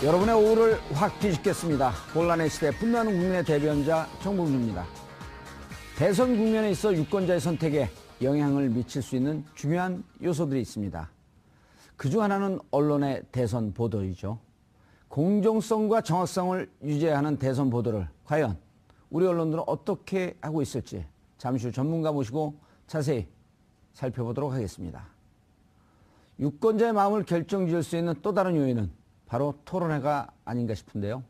여러분의 오후를 확 뒤집겠습니다. 혼란의 시대 분노하는 국민의 대변자 정봉주입니다. 대선 국면에 있어 유권자의 선택에 영향을 미칠 수 있는 중요한 요소들이 있습니다. 그중 하나는 언론의 대선 보도이죠. 공정성과 정확성을 유지하는 대선 보도를 과연 우리 언론들은 어떻게 하고 있을지 잠시 후 전문가 모시고 자세히 살펴보도록 하겠습니다. 유권자의 마음을 결정지을 수 있는 또 다른 요인은 바로 토론회가 아닌가 싶은데요.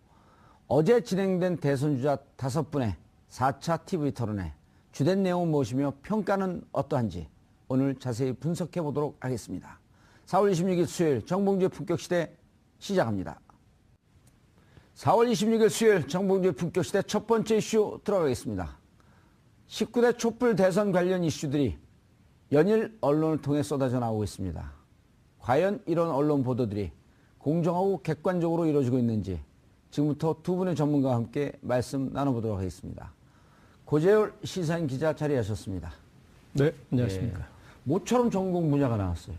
어제 진행된 대선주자 5분의 4차 TV 토론회 주된 내용은 무엇이며 평가는 어떠한지 오늘 자세히 분석해 보도록 하겠습니다. 4월 26일 수요일 정봉주의 품격시대 시작합니다. 4월 26일 수요일 정봉주의 품격시대 첫 번째 이슈 들어가겠습니다. 19대 촛불 대선 관련 이슈들이 연일 언론을 통해 쏟아져 나오고 있습니다. 과연 이런 언론 보도들이 공정하고 객관적으로 이루어지고 있는지 지금부터 두 분의 전문가와 함께 말씀 나눠보도록 하겠습니다. 고재열 시사인 기자 자리하셨습니다. 네, 안녕하십니까. 예, 모처럼 전공 분야가 나왔어요.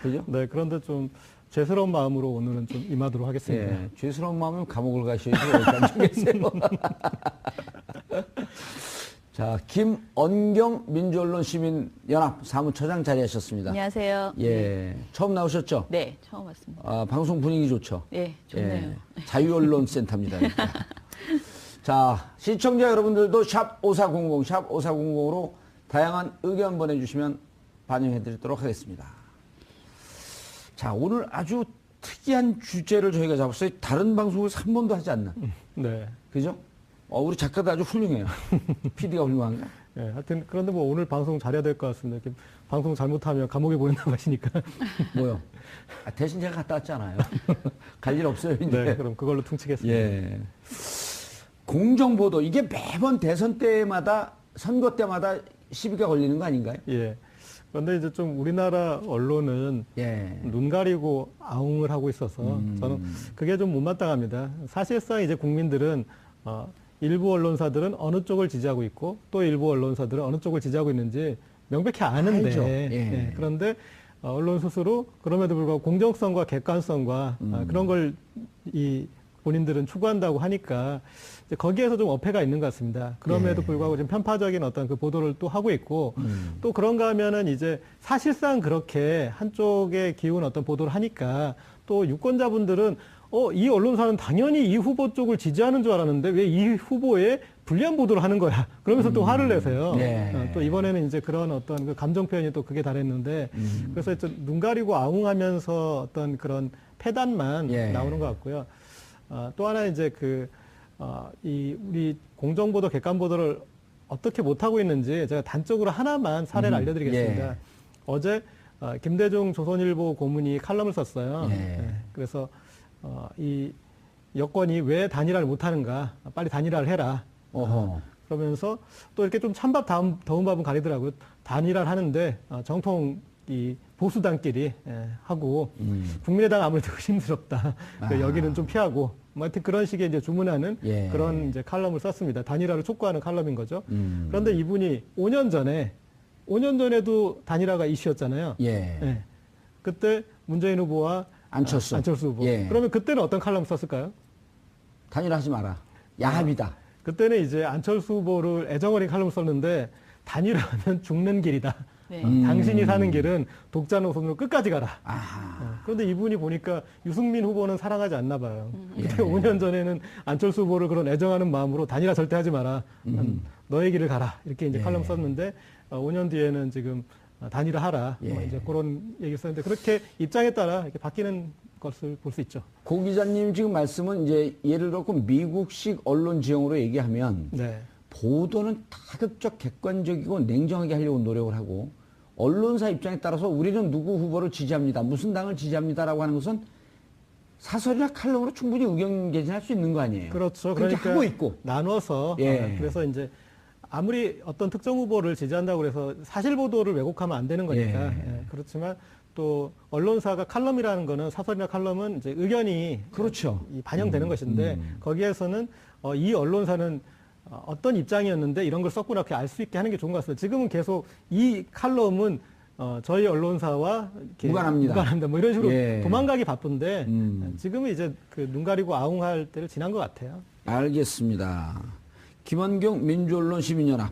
그죠? 네, 그런데 좀 죄스러운 마음으로 오늘은 좀 임하도록 하겠습니다. 예, 죄스러운 마음은 감옥을 가셔야지 여기까지 계세요. 자, 김언경 민주언론시민연합 사무처장 자리하셨습니다. 안녕하세요. 예, 처음 나오셨죠? 네, 처음 왔습니다. 아, 방송 분위기 좋죠? 네, 좋네요. 예, 자유언론센터입니다. 자, 시청자 여러분들도 샵 5400, 샵 5400으로 다양한 의견 보내주시면 반영해드리도록 하겠습니다. 자, 오늘 아주 특이한 주제를 저희가 잡았어요. 다른 방송에서 한 번도 하지 않는. 네. 그죠? 우리 작가도 아주 훌륭해요. PD가 훌륭한가? 네, 하여튼 그런데 뭐 오늘 방송 잘해야 될 것 같습니다. 이렇게 방송 잘못하면 감옥에 보낸다고 하시니까. 뭐요? 아, 대신 제가 갔다 왔잖아요. 갈 일 없어요, 이제. 네, 그럼 그걸로 퉁치겠습니다. 예. 공정보도, 이게 매번 대선 때마다, 선거 때마다 시비가 걸리는 거 아닌가요? 예. 그런데 이제 좀 우리나라 언론은 예. 눈 가리고 아웅을 하고 있어서 저는 그게 좀 못마땅합니다. 사실상 이제 국민들은 일부 언론사들은 어느 쪽을 지지하고 있고 또 일부 언론사들은 어느 쪽을 지지하고 있는지 명백히 아는데 알죠. 예. 예, 그런데 언론 스스로 그럼에도 불구하고 공정성과 객관성과 그런 걸 이 본인들은 추구한다고 하니까 이제 거기에서 좀 어폐가 있는 것 같습니다. 그럼에도 예. 불구하고 좀 편파적인 어떤 그 보도를 또 하고 있고 또 그런가 하면은 이제 사실상 그렇게 한쪽에 기운 어떤 보도를 하니까 또 유권자분들은 이 언론사는 당연히 이 후보 쪽을 지지하는 줄 알았는데 왜 이 후보에 불리한 보도를 하는 거야? 그러면서 또 화를 내세요. 네. 또 이번에는 이제 그런 어떤 그 감정 표현이 또 그게 달했는데 그래서 눈 가리고 아웅하면서 어떤 그런 패단만 예. 나오는 것 같고요. 또 하나 이제 이 우리 공정보도 객관보도를 어떻게 못하고 있는지 제가 단적으로 하나만 사례를 알려드리겠습니다. 예. 어제 김대중 조선일보 고문이 칼럼을 썼어요. 예. 네, 그래서 이 여권이 왜 단일화를 못하는가, 빨리 단일화를 해라. 그러면서 또 이렇게 좀 찬밥 더운 밥은 가리더라고요. 단일화를 하는데 정통 이 보수당끼리 하고 국민의당 아무래도 힘스럽다. 여기는 좀 피하고 뭐 하여튼 그런 식의 이제 주문하는 예. 그런 이제 칼럼을 썼습니다. 단일화를 촉구하는 칼럼인 거죠. 그런데 이분이 5년 전에도 단일화가 이슈였잖아요. 예. 예. 그때 문재인 후보와 안철수. 안철수 후보. 예. 그러면 그때는 어떤 칼럼 썼을까요? 단일화하지 마라. 야합이다. 그때는 이제 안철수 후보를 애정어린 칼럼을 썼는데 단일화하면 죽는 길이다. 네. 당신이 사는 길은 독자 노선으로 끝까지 가라. 아하. 그런데 이분이 보니까 유승민 후보는 사랑하지 않나 봐요. 예. 그때 5년 전에는 안철수 후보를 그런 애정하는 마음으로 단일화 절대 하지 마라. 너의 길을 가라. 이렇게 이제 예. 칼럼 썼는데 5년 뒤에는 지금 단일화 하라. 예. 뭐 이제 그런 얘기를 썼는데 그렇게 입장에 따라 이렇게 바뀌는 것을 볼 수 있죠. 고 기자님 지금 말씀은 이제 예를 들어 미국식 언론 지형으로 얘기하면 네. 보도는 다급적 객관적이고 냉정하게 하려고 노력을 하고 언론사 입장에 따라서 우리는 누구 후보를 지지합니다. 무슨 당을 지지합니다라고 하는 것은 사설이나 칼럼으로 충분히 의견 개진할 수 있는 거 아니에요. 그렇죠. 그렇게 그러니까 하고 있고. 나눠서 예. 그래서 이제 아무리 어떤 특정 후보를 지지한다고 해서 사실 보도를 왜곡하면 안 되는 거니까. 예. 그렇지만 또 언론사가 칼럼이라는 거는 사설이나 칼럼은 이제 의견이 그렇죠. 반영되는 것인데 거기에서는 이 언론사는 어떤 입장이었는데 이런 걸 썼구나 이렇게 알 수 있게 하는 게 좋은 것 같습니다. 지금은 계속 이 칼럼은 저희 언론사와 이렇게 무관합니다. 뭐 이런 식으로 예. 도망가기 바쁜데 지금은 이제 그 눈 가리고 아웅할 때를 지난 것 같아요. 알겠습니다. 김원경 민주언론 시민연합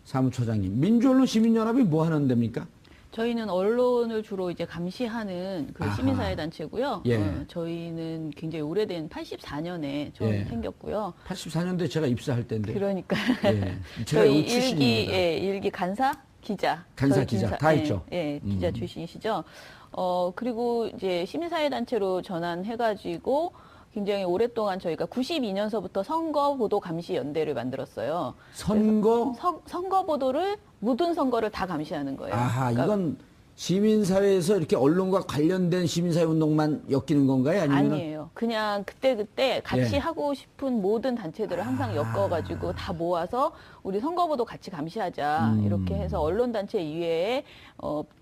사무처장님, 민주언론 시민연합이 뭐 하는 데입니까? 저희는 언론을 주로 이제 감시하는 그 아하. 시민사회 단체고요. 예. 저희는 굉장히 오래된 84년에 처음 예. 생겼고요. 84년도에 제가 입사할 때인데. 그러니까 예. 제가 저희 이 출신입니다. 일기 간사 기자, 간사 저희 기자 다 했죠. 예, 기자 출신이시죠. 그리고 이제 시민사회 단체로 전환해가지고 굉장히 오랫동안 저희가 92년서부터 선거보도감시연대를 만들었어요. 선거? 선거보도를 모든 선거를 다 감시하는 거예요. 아하, 그러니까 이건 시민사회에서 이렇게 언론과 관련된 시민사회 운동만 엮이는 건가요? 아니면 아니에요. 그냥 그때 같이 예. 하고 싶은 모든 단체들을 항상 엮어가지고 다 모아서 우리 선거보도 같이 감시하자 이렇게 해서 언론단체 이외에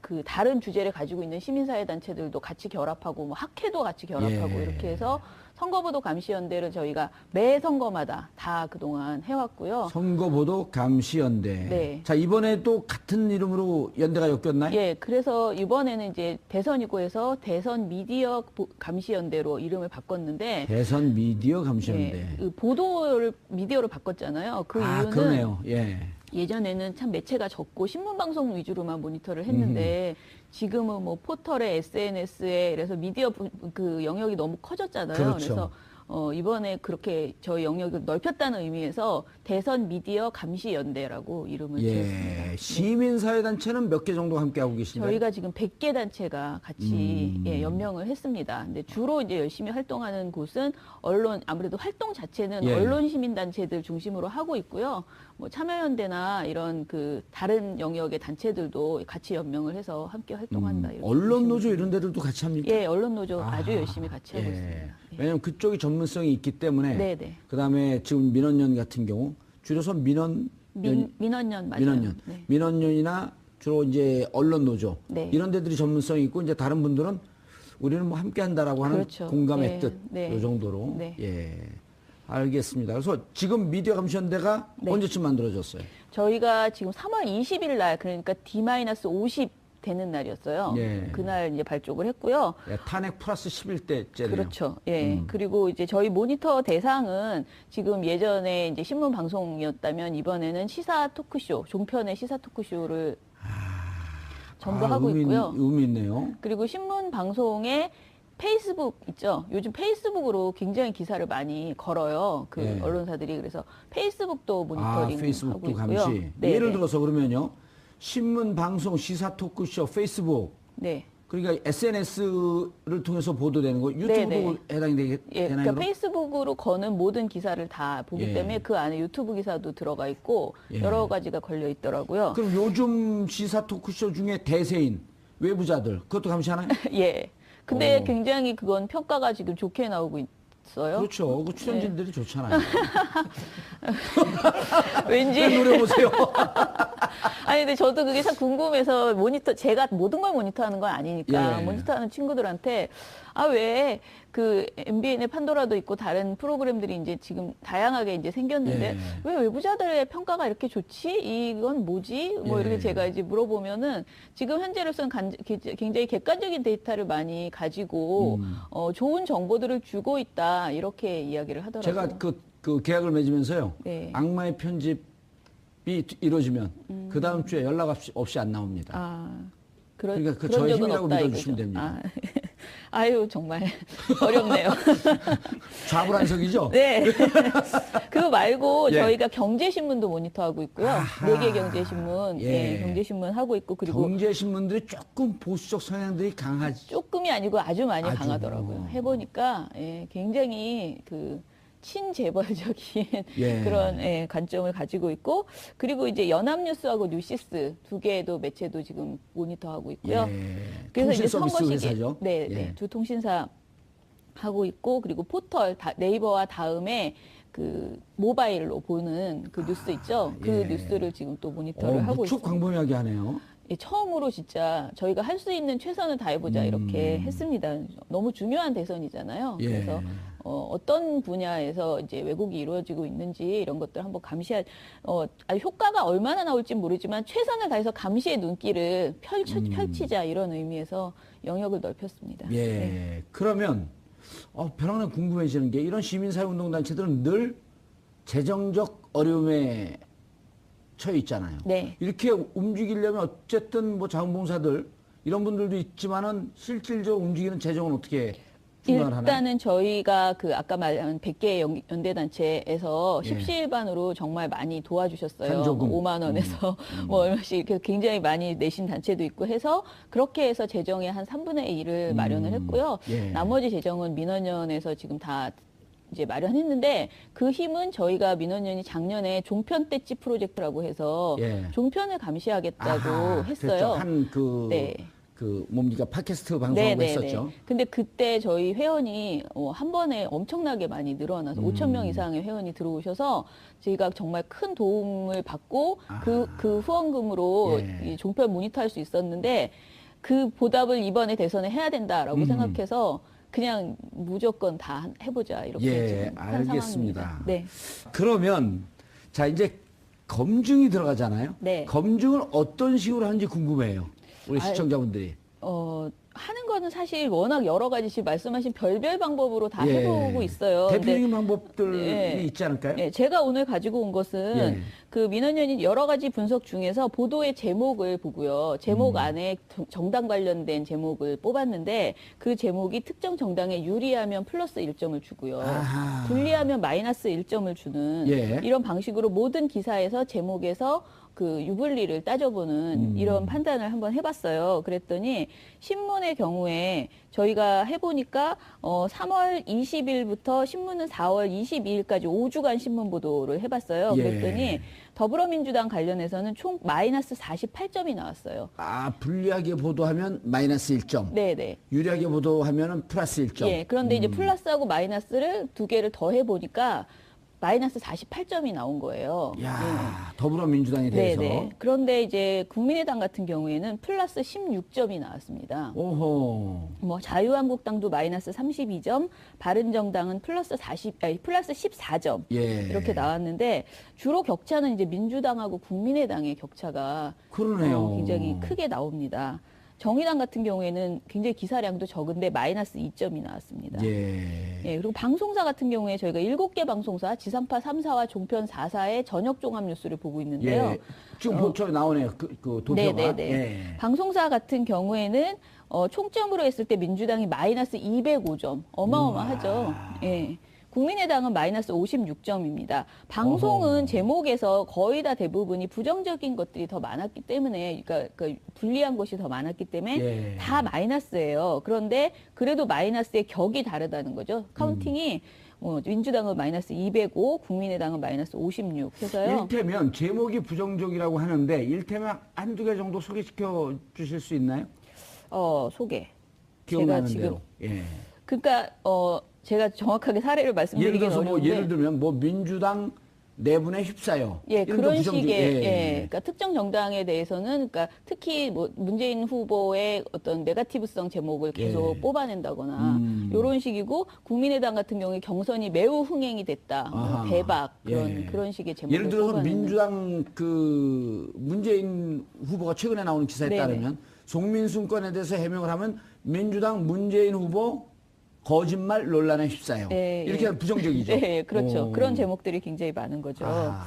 그 다른 주제를 가지고 있는 시민사회 단체들도 같이 결합하고 뭐 학회도 같이 결합하고 예. 이렇게 해서 선거보도 감시연대를 저희가 매 선거마다 다 그동안 해왔고요. 선거보도 감시연대. 네. 자, 이번에 또 같은 이름으로 연대가 엮였나요? 예, 그래서 이번에는 이제 대선이고 해서 대선 미디어 감시연대로 이름을 바꿨는데 대선 미디어 감시연대. 예, 그 보도를 미디어로 바꿨잖아요. 그 이유는 그러네요. 예. 예전에는 참 매체가 적고 신문 방송 위주로만 모니터를 했는데 지금은 뭐 포털에 SNS에 그래서 미디어 그 영역이 너무 커졌잖아요. 그렇죠. 그래서 이번에 그렇게 저희 영역을 넓혔다는 의미에서 대선 미디어 감시 연대라고 이름을 지었습니다. 예. 시민사회 단체는 몇 개 정도 함께 하고 계신가요? 저희가 지금 100개 단체가 같이 연명을 했습니다. 근데 주로 이제 열심히 활동하는 곳은 언론, 아무래도 활동 자체는 예. 언론 시민 단체들 중심으로 하고 있고요. 뭐 참여연대나 이런 그 다른 영역의 단체들도 같이 연명을 해서 함께 활동한다. 이렇게 언론 보시면 노조 됩니다. 이런 데들도 같이 합니까? 예, 언론 노조 아주 아, 열심히 같이 하고 예. 있습니다. 네. 왜냐하면 그쪽이 전문성이 있기 때문에. 네네. 그다음에 지금 민원연 같은 경우 줄여서 민원연. 민원연 맞아요. 민원연. 네. 민원연이나 주로 이제 언론 노조 네. 이런 데들이 전문성이 있고 이제 다른 분들은 우리는 뭐 함께 한다라고 하는 그렇죠. 공감의 네. 뜻. 네. 이 정도로. 네. 예. 알겠습니다. 그래서 지금 미디어 감시연대가 네. 언제쯤 만들어졌어요? 저희가 지금 3월 20일 날 그러니까 D-50 되는 날이었어요. 예. 그날 이제 발족을 했고요. 예, 탄핵 플러스 11대째네요. 그렇죠. 예. 그리고 이제 저희 모니터 대상은 지금 예전에 이제 신문 방송이었다면 이번에는 시사 토크쇼, 종편의 시사 토크쇼를 전부하고 있고요. 의미 있네요. 그리고 신문 방송에 페이스북 있죠. 요즘 페이스북으로 굉장히 기사를 많이 걸어요. 그 예. 언론사들이 그래서 페이스북도 모니터링 페이스북도 하고 있고요. 감시. 네, 예를 네. 들어서 그러면요. 신문, 방송, 시사 토크쇼, 페이스북 네. 그러니까 SNS를 통해서 보도되는 거 유튜브도 네. 해당이 예, 되나요? 그러니까 그럼? 페이스북으로 거는 모든 기사를 다 보기 예. 때문에 그 안에 유튜브 기사도 들어가 있고 예. 여러 가지가 걸려 있더라고요. 그럼 요즘 시사 토크쇼 중에 대세인 외부자들 그것도 감시하나요? 예. 근데 어. 굉장히 그건 평가가 지금 좋게 나오고 있어요. 그렇죠. 그 출연진들이 좋잖아요. 왠지 왜 노려보세요. 아니 근데 저도 그게 참 궁금해서 제가 모든 걸 모니터하는 건 아니니까 예. 모니터하는 친구들한테 왜 그 MBN의 판도라도 있고 다른 프로그램들이 이제 지금 다양하게 이제 생겼는데 예. 왜 외부자들의 평가가 이렇게 좋지? 이건 뭐지? 뭐 예. 이렇게 제가 이제 물어보면은 지금 현재로서는 굉장히 객관적인 데이터를 많이 가지고 좋은 정보들을 주고 있다 이렇게 이야기를 하더라고요. 제가 그 계약을 맺으면서요. 네. 악마의 편집이 이루어지면 그 다음 주에 연락 없이 안 나옵니다. 그러니까 그 그런 저의 적은 힘이라고 없다 믿어주시면 이거죠. 됩니다. 아유 정말 어렵네요. 좌불안석이죠? 네. 그거 말고 예. 저희가 경제신문도 모니터하고 있고요. 아하. 4개 경제신문, 예. 경제신문 하고 있고 그리고 경제신문들이 조금 보수적 성향들이 강하지. 조금이 아니고 아주 많이 아주. 강하더라고요. 해보니까 굉장히 그 친재벌적인 예. 그런 관점을 가지고 있고 그리고 이제 연합뉴스하고 뉴시스 두 개도 매체도 지금 모니터하고 있고요. 예. 그래서 통신 이제 서비스 선거 시기에 회사죠. 네, 예. 네, 두 통신사 하고 있고 그리고 포털 네이버와 다음에 그 모바일로 보는 그 뉴스 있죠. 그 예. 뉴스를 지금 또 모니터를 하고 무척 있습니다. 광범위하게 하네요. 예, 처음으로 진짜 저희가 할 수 있는 최선을 다해보자 이렇게 했습니다. 너무 중요한 대선이잖아요. 예. 그래서 어떤 분야에서 이제 왜곡이 이루어지고 있는지 이런 것들 한번 아주 효과가 얼마나 나올지 모르지만 최선을 다해서 감시의 눈길을 펼치자 이런 의미에서 영역을 넓혔습니다. 예. 네. 그러면 벼랑내 궁금해지는 게 이런 시민사회운동단체들은 늘 재정적 어려움에 처해 있잖아요. 네. 이렇게 움직이려면 어쨌든 뭐 자원봉사들 이런 분들도 있지만은 실질적으로 움직이는 재정은 어떻게 충당을 하나요? 일단은 저희가 그 아까 말한 100개 연대단체에서 예. 십시일반으로 정말 많이 도와주셨어요. 간조금. 5만 원에서 뭐 얼마씩 이렇게 굉장히 많이 내신 단체도 있고 해서 그렇게 해서 재정의 한 3분의 1을 마련을 했고요. 예. 나머지 재정은 민원연에서 지금 다 이제 마련했는데 그 힘은 저희가 민원연이 작년에 종편 떼찌 프로젝트라고 해서 예. 종편을 감시하겠다고 아하, 했어요. 그랬죠. 네. 뭡니까 팟캐스트 방송하고 했었죠. 근데 그때 저희 회원이 한 번에 엄청나게 많이 늘어나서 5천 명 이상의 회원이 들어오셔서 저희가 정말 큰 도움을 받고 그 후원금으로 예. 이 종편 모니터할 수 있었는데 그 보답을 이번에 대선에 해야 된다라고 생각해서 그냥 무조건 다 해보자 이렇게 예, 지금 한 알겠습니다. 상황입니다. 네. 그러면 자 이제 검증이 들어가잖아요. 네. 검증을 어떤 식으로 하는지 궁금해요. 우리 시청자분들이. 하는 거는 사실 워낙 여러 가지 지금 말씀하신 별별 방법으로 다 예. 해보고 있어요. 대표적인 방법들이 예. 있지 않을까요? 예, 제가 오늘 가지고 온 것은 예. 그 민원연이 여러 가지 분석 중에서 보도의 제목을 보고요. 제목 안에 정당 관련된 제목을 뽑았는데 그 제목이 특정 정당에 유리하면 플러스 1점을 주고요. 아하. 불리하면 마이너스 1점을 주는 예. 이런 방식으로 모든 기사에서 제목에서 그 유불리를 따져보는 이런 판단을 한번 해봤어요. 그랬더니 신문의 경우에 저희가 해보니까 3월 20일부터 신문은 4월 22일까지 5주간 신문 보도를 해봤어요. 예. 그랬더니 더불어민주당 관련해서는 총 마이너스 48점이 나왔어요. 불리하게 보도하면 마이너스 1점. 네네. 유리하게 보도하면은 플러스 1점. 예. 그런데 이제 플러스하고 마이너스를 두 개를 더 해보니까 마이너스 48점이 나온 거예요. 야, 더불어민주당에 대해서. 네네. 그런데 이제 국민의당 같은 경우에는 플러스 16점이 나왔습니다. 오호. 뭐 자유한국당도 마이너스 32점, 바른정당은 플러스 14점 예. 이렇게 나왔는데 주로 격차는 이제 민주당하고 국민의당의 격차가 그러네요. 굉장히 크게 나옵니다. 정의당 같은 경우에는 굉장히 기사량도 적은데 마이너스 2점이 나왔습니다. 예. 예, 그리고 방송사 같은 경우에 저희가 7개 방송사, 지상파 3사와 종편 4사의 저녁 종합 뉴스를 보고 있는데요. 예. 지금 보초 나오네요. 그 도표가. 네네네. 예. 방송사 같은 경우에는 총점으로 했을 때 민주당이 마이너스 205점. 어마어마하죠. 예. 국민의당은 마이너스 56점입니다. 방송은 제목에서 거의 다 대부분이 부정적인 것들이 더 많았기 때문에, 그러니까 불리한 것이 더 많았기 때문에 예. 다 마이너스예요. 그런데 그래도 마이너스의 격이 다르다는 거죠. 카운팅이 민주당은 마이너스 205, 국민의당은 마이너스 56 해서요. 일테면 제목이 부정적이라고 하는데 일테면 한두 개 정도 소개시켜 주실 수 있나요? 소개. 기억나는 제가 대로. 예. 그러니까 제가 정확하게 사례를 예를 말씀드리긴 들어서 어려운데 예를 들면 민주당 내분에 휩싸여. 예, 이런 그런 거 부정적- 식의, 그러니까 특정 정당에 대해서는, 그러니까 특히 뭐 문재인 후보의 어떤 네거티브성 제목을 계속 예. 뽑아낸다거나, 이런 식이고, 국민의당 같은 경우에 경선이 매우 흥행이 됐다, 뭐 아하. 대박, 예. 그런 식의 제목을 예를 들어서 뽑아내는. 민주당 문재인 후보가 최근에 나오는 기사에 네네. 따르면 송민순 건에 대해서 해명을 하면 민주당 문재인 후보 거짓말 논란에 휩싸여. 예, 이렇게 하면 부정적이죠. 네, 그렇죠. 오. 그런 제목들이 굉장히 많은 거죠. 아.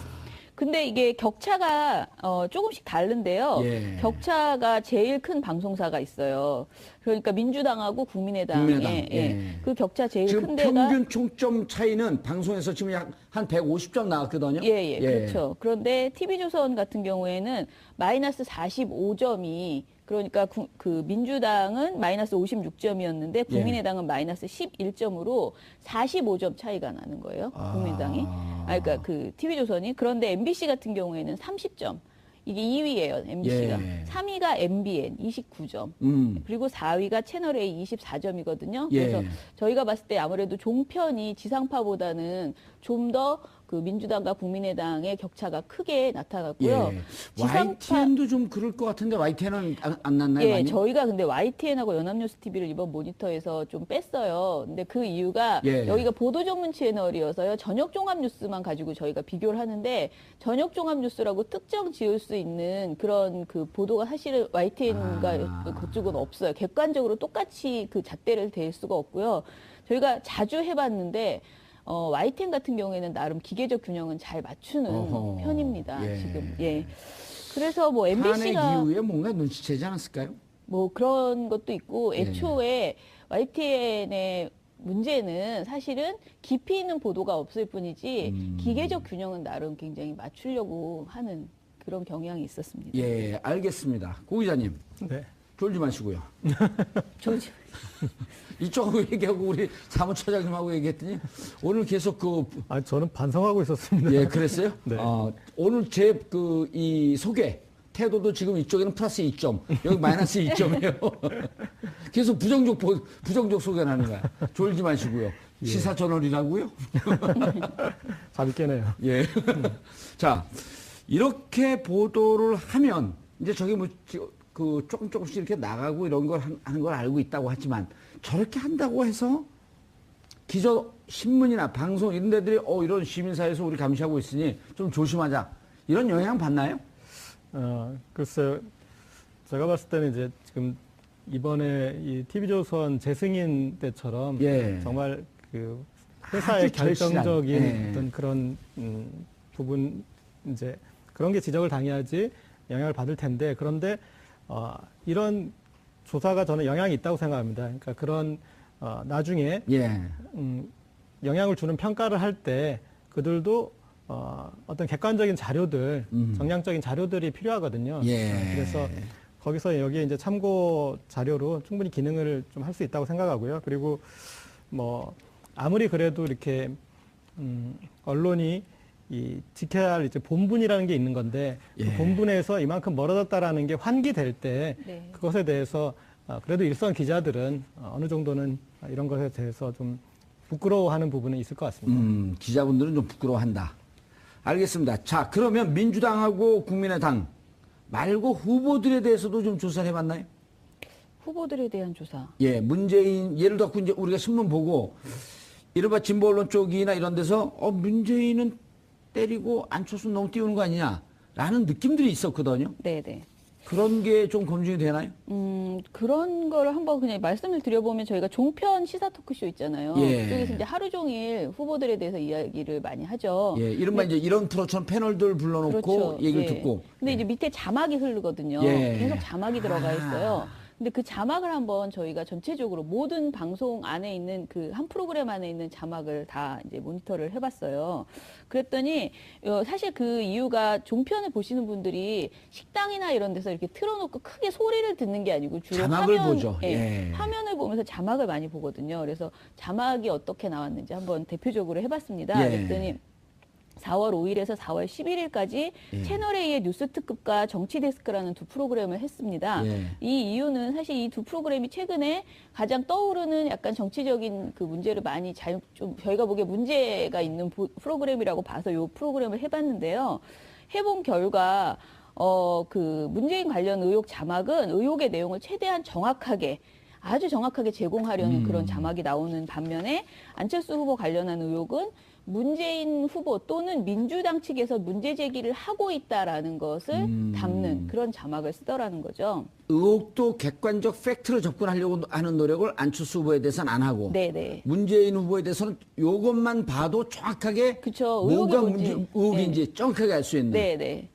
근데 이게 격차가 조금씩 다른데요. 예. 격차가 제일 큰 방송사가 있어요. 그러니까 민주당하고 국민의당. 국민의당, 예. 예. 그 격차 제일 지금 큰 데가 평균 총점 차이는 방송에서 지금 약 한 150점 나왔거든요. 예, 그렇죠. 그런데 TV조선 같은 경우에는 마이너스 45점이 그러니까 그 민주당은 마이너스 56점이었는데 국민의당은 마이너스 11점으로 45점 차이가 나는 거예요. 국민의당이. 그러니까 그 TV조선이. 그런데 MBC 같은 경우에는 30점. 이게 2위예요, MBC가. 예. 3위가 MBN 29점. 그리고 4위가 채널A 24점이거든요. 예. 그래서 저희가 봤을 때 아무래도 종편이 지상파보다는 좀 더 그 민주당과 국민의당의 격차가 크게 나타났고요. 예. 지상파- YTN도 좀 그럴 것 같은데 YTN은 안 났나요? 예, 많이? 저희가 근데 YTN하고 연합뉴스 TV를 이번 모니터에서 좀 뺐어요. 근데 그 이유가 예. 여기가 보도 전문 채널이어서요. 저녁 종합 뉴스만 가지고 저희가 비교를 하는데 저녁 종합 뉴스라고 특정 지을 수 있는 그런 그 보도가 사실은 YTN과 그쪽은 없어요. 객관적으로 똑같이 그 잣대를 댈 수가 없고요. 저희가 자주 해봤는데 YTN 같은 경우에는 나름 기계적 균형은 잘 맞추는 어허. 편입니다. 예. 지금 예. 그래서 뭐 탄핵 MBC가 이후에 뭔가 눈치채지 않았을까요? 뭐 그런 것도 있고 예. 애초에 YTN의 문제는 사실은 깊이 있는 보도가 없을 뿐이지 기계적 균형은 나름 굉장히 맞추려고 하는 그런 경향이 있었습니다. 예, 알겠습니다. 고 기자님, 네. 졸지 마시고요. 조지 이쪽하고 얘기하고 우리 사무처장님하고 얘기했더니 오늘 계속 아, 저는 반성하고 있었습니다. 예, 그랬어요? 네. 오늘 제 이 소개 태도도 지금 이쪽에는 플러스 2점, 여기 마이너스 2점이에요. 계속 부정적 소개를 하는 거야. 졸지 마시고요. 시사 저널이라고요? 잠이 깨네요. 예. 자, 이렇게 보도를 하면 이제 저게 조금씩 이렇게 나가고 이런 걸 하는 걸 알고 있다고 하지만 저렇게 한다고 해서 기자 신문이나 방송 이런 데들이 이런 시민사회에서 우리 감시하고 있으니 좀 조심하자. 이런 영향 받나요? 글쎄요. 제가 봤을 때는 이제 지금 이번에 이 TV조선 재승인 때처럼 예. 정말 그 회사의 아주 절실한, 결정적인 예. 어떤 그런 부분 이제 그런 게 지적을 당해야지 영향을 받을 텐데 그런데 이런 조사가 저는 영향이 있다고 생각합니다. 그러니까 그런 나중에 예. 영향을 주는 평가를 할 때 그들도 어떤 객관적인 자료들, 정량적인 자료들이 필요하거든요. 예. 그래서 거기서 여기에 이제 참고 자료로 충분히 기능을 좀 할 수 있다고 생각하고요. 그리고 뭐 아무리 그래도 이렇게 언론이 이 지켜야 할 이제 본분이라는 게 있는 건데 예. 그 본분에서 이만큼 멀어졌다라는 게 환기될 때 네. 그것에 대해서 그래도 일선 기자들은 어느 정도는 이런 것에 대해서 좀 부끄러워하는 부분은 있을 것 같습니다. 기자분들은 좀 부끄러워한다. 알겠습니다. 자, 그러면 민주당하고 국민의당 말고 후보들에 대해서도 좀 조사를 해봤나요? 후보들에 대한 조사. 예, 문재인, 예를 들어 이제 우리가 신문 보고, 이른바 진보 언론 쪽이나 이런 데서, 문재인은 때리고 안철수는 너무 띄우는 거 아니냐, 라는 느낌들이 있었거든요. 네네. 그런 게 좀 검증이 되나요? 그런 거를 한번 그냥 말씀을 드려보면 저희가 종편 시사 토크쇼 있잖아요. 예. 그쪽에서 이제 하루 종일 후보들에 대해서 이야기를 많이 하죠. 예, 이른바 이제 이런 프로처럼 패널들 불러놓고 그렇죠. 얘기를 예. 듣고. 근데 이제 밑에 자막이 흐르거든요. 예. 계속 자막이 들어가 있어요. 근데 그 자막을 한번 저희가 전체적으로 모든 방송 안에 있는 그 한 프로그램 안에 있는 자막을 다 이제 모니터를 해봤어요. 그랬더니 사실 그 이유가 종편을 보시는 분들이 식당이나 이런 데서 이렇게 틀어놓고 크게 소리를 듣는 게 아니고 주로 자막을 보죠. 예. 화면을 보면서 자막을 많이 보거든요. 그래서 자막이 어떻게 나왔는지 한번 대표적으로 해봤습니다. 예. 그랬더니 4월 5일에서 4월 11일까지 예. 채널A의 뉴스 특급과 정치 데스크라는 두 프로그램을 했습니다. 예. 이 이유는 사실 이 두 프로그램이 최근에 가장 떠오르는 약간 정치적인 그 문제를 많이 좀 저희가 보기에 문제가 있는 프로그램이라고 봐서 이 프로그램을 해봤는데요. 해본 결과 그 문재인 관련 의혹 자막은 의혹의 내용을 최대한 아주 정확하게 제공하려는 그런 자막이 나오는 반면에 안철수 후보 관련한 의혹은 문재인 후보 또는 민주당 측에서 문제 제기를 하고 있다라는 것을 담는 그런 자막을 쓰더라는 거죠. 의혹도 객관적 팩트로 접근하려고 하는 노력을 안철수 후보에 대해서는 안 하고 네네. 문재인 후보에 대해서는 이것만 봐도 정확하게 그쵸. 뭐가 의혹이 의혹인지 정확하게 알 수 있는. 네네.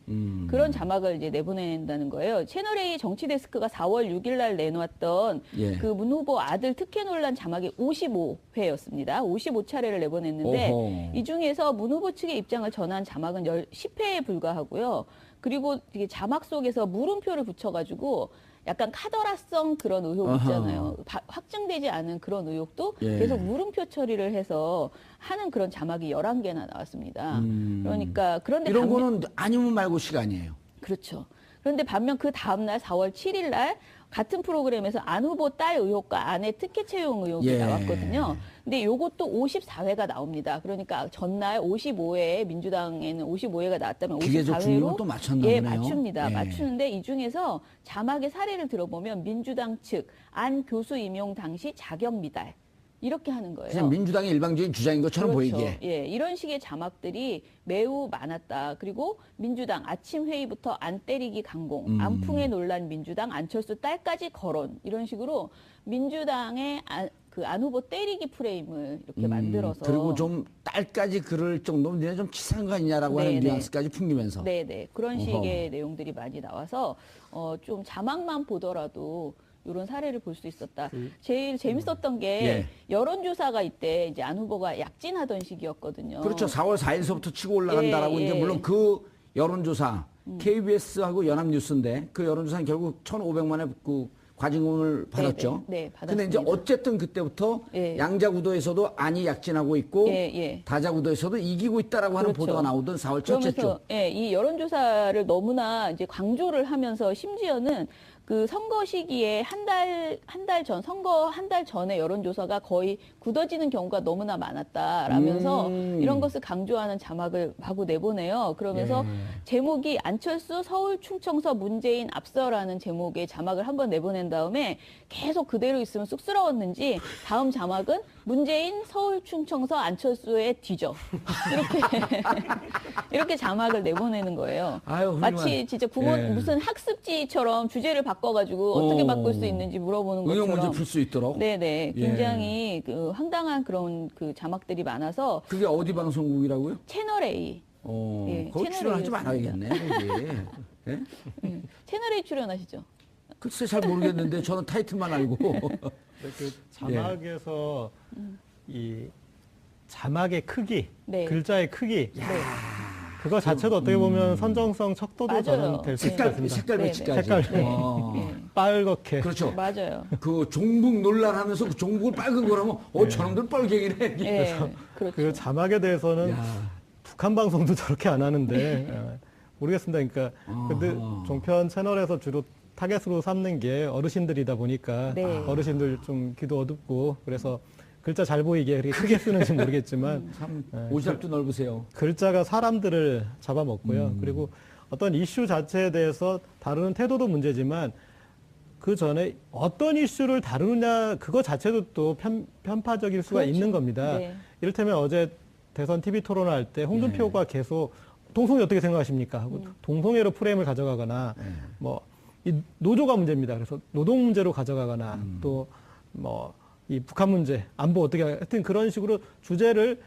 그런 자막을 이제 내보낸다는 거예요. 채널A 정치 데스크가 4월 6일 날 내놓았던 예. 그 문 후보 아들 특혜 논란 자막이 55회였습니다. 55차례를 내보냈는데 오호. 이 중에서 문 후보 측의 입장을 전한 자막은 10회에 불과하고요. 그리고 이게 자막 속에서 물음표를 붙여가지고 약간 카더라성 그런 의혹 아하. 있잖아요. 확증되지 않은 그런 의혹도 예. 계속 물음표 처리를 해서 하는 그런 자막이 11개나 나왔습니다. 그러니까 그런데 이런 거는 아니면 말고 시간이에요. 그렇죠. 그런데 반면 그 다음날 4월 7일 날 같은 프로그램에서 안 후보 딸 의혹과 아내 특혜 채용 의혹이 예. 나왔거든요. 근데 요것도 54회가 나옵니다. 그러니까 전날 55회 민주당에는 55회가 나왔다면 기계적 중립을 54회로 또 맞췄나 예, 보네요. 맞춥니다. 예. 맞추는데 이 중에서 자막의 사례를 들어보면 민주당 측 안 교수 임용 당시 자격 미달 이렇게 하는 거예요. 그냥 민주당의 일방적인 주장인 것처럼 그렇죠. 보이게. 예, 이런 식의 자막들이 매우 많았다. 그리고 민주당 아침 회의부터 안 때리기 강공, 안풍에 놀란 민주당 안철수 딸까지 거론 이런 식으로 민주당의 안 후보 때리기 프레임을 이렇게 만들어서 그리고 좀 딸까지 그럴 정도면 니네 좀 치사한 거 아니냐라고 하는 네네. 뉘앙스까지 풍기면서. 네네 그런 어허. 식의 내용들이 많이 나와서 좀 자막만 보더라도 이런 사례를 볼 수 있었다. 제일 재밌었던 게 예. 여론조사가 이때 이제 안 후보가 약진하던 시기였거든요. 그렇죠. 4월 4일서부터 치고 올라간다라고 예, 이제 예. 물론 그 여론조사 KBS하고 연합뉴스인데 그 여론조사는 결국 1,500만의 그 과징금을 받았죠. 네, 근데 이제 받았습니다. 어쨌든 그때부터 예. 양자구도에서도 안이 약진하고 있고 예, 예. 다자구도에서도 이기고 있다라고 하는 그렇죠. 보도가 나오던 4월 첫째 주. 그러면서 예, 이 여론조사를 너무나 이제 강조를 하면서 심지어는 그 선거 시기에 한 달 전, 선거 한 달 전에 여론조사가 거의 굳어지는 경우가 너무나 많았다라면서 이런 것을 강조하는 자막을 마구 내보내요. 그러면서 제목이 안철수 서울 충청서 문재인 앞서라는 제목의 자막을 한번 내보낸 다음에 계속 그대로 있으면 쑥스러웠는지 다음 자막은 문재인 서울 충청서 안철수의 뒤져. 이렇게 이렇게 자막을 내보내는 거예요. 아유, 훌륭한. 마치 진짜 예. 무슨 학습지처럼 주제를 바꿔가지고 어떻게 바꿀 수 있는지 물어보는 응용 것처럼. 문제 풀 수 있도록. 네네. 예. 굉장히 그 황당한 그런 그 자막들이 많아서 그게 어디 방송국이라고요? 채널 A. 예, 거기 출연하지 채널 말아야겠네. 거기. 예? 채널 A 출연하시죠? 글쎄 잘 모르겠는데 저는 타이틀만 알고. 그 자막에서 이 자막의 크기, 네. 글자의 크기, 네. 그거 자체도 어떻게 보면 선정성 척도도 맞아요. 저는 될 수 색깔, 있습니다. 색깔 네, 배치까지. 색깔. 네. 어. 네. 빨갛게. 그렇죠. 맞아요. 그 종북 논란하면서 그 종북을 빨간 거라면 저놈들 빨갱이네. 예. 그렇죠. 그 자막에 대해서는 야. 북한 방송도 저렇게 안 하는데 모르겠습니다. 그러니까 근데 종편 채널에서 주로 타겟으로 삼는 게 어르신들이다 보니까 네. 어르신들 좀 귀도 어둡고 그래서 글자 잘 보이게 그렇게 크게 쓰는지 모르겠지만 참 네. 오지랖도 넓으세요. 글자가 사람들을 잡아먹고요. 그리고 어떤 이슈 자체에 대해서 다루는 태도도 문제지만 그 전에 어떤 이슈를 다루느냐 그거 자체도 또 편파적일 수가 그렇죠. 있는 겁니다. 네. 이를테면 어제 대선 TV 토론할 때 홍준표가 계속 동성애 어떻게 생각하십니까? 하고 동성애로 프레임을 가져가거나 뭐 이 노조가 문제입니다. 그래서 노동 문제로 가져가거나 또 뭐 이 북한 문제, 안보 어떻게 하여튼 그런 식으로 주제를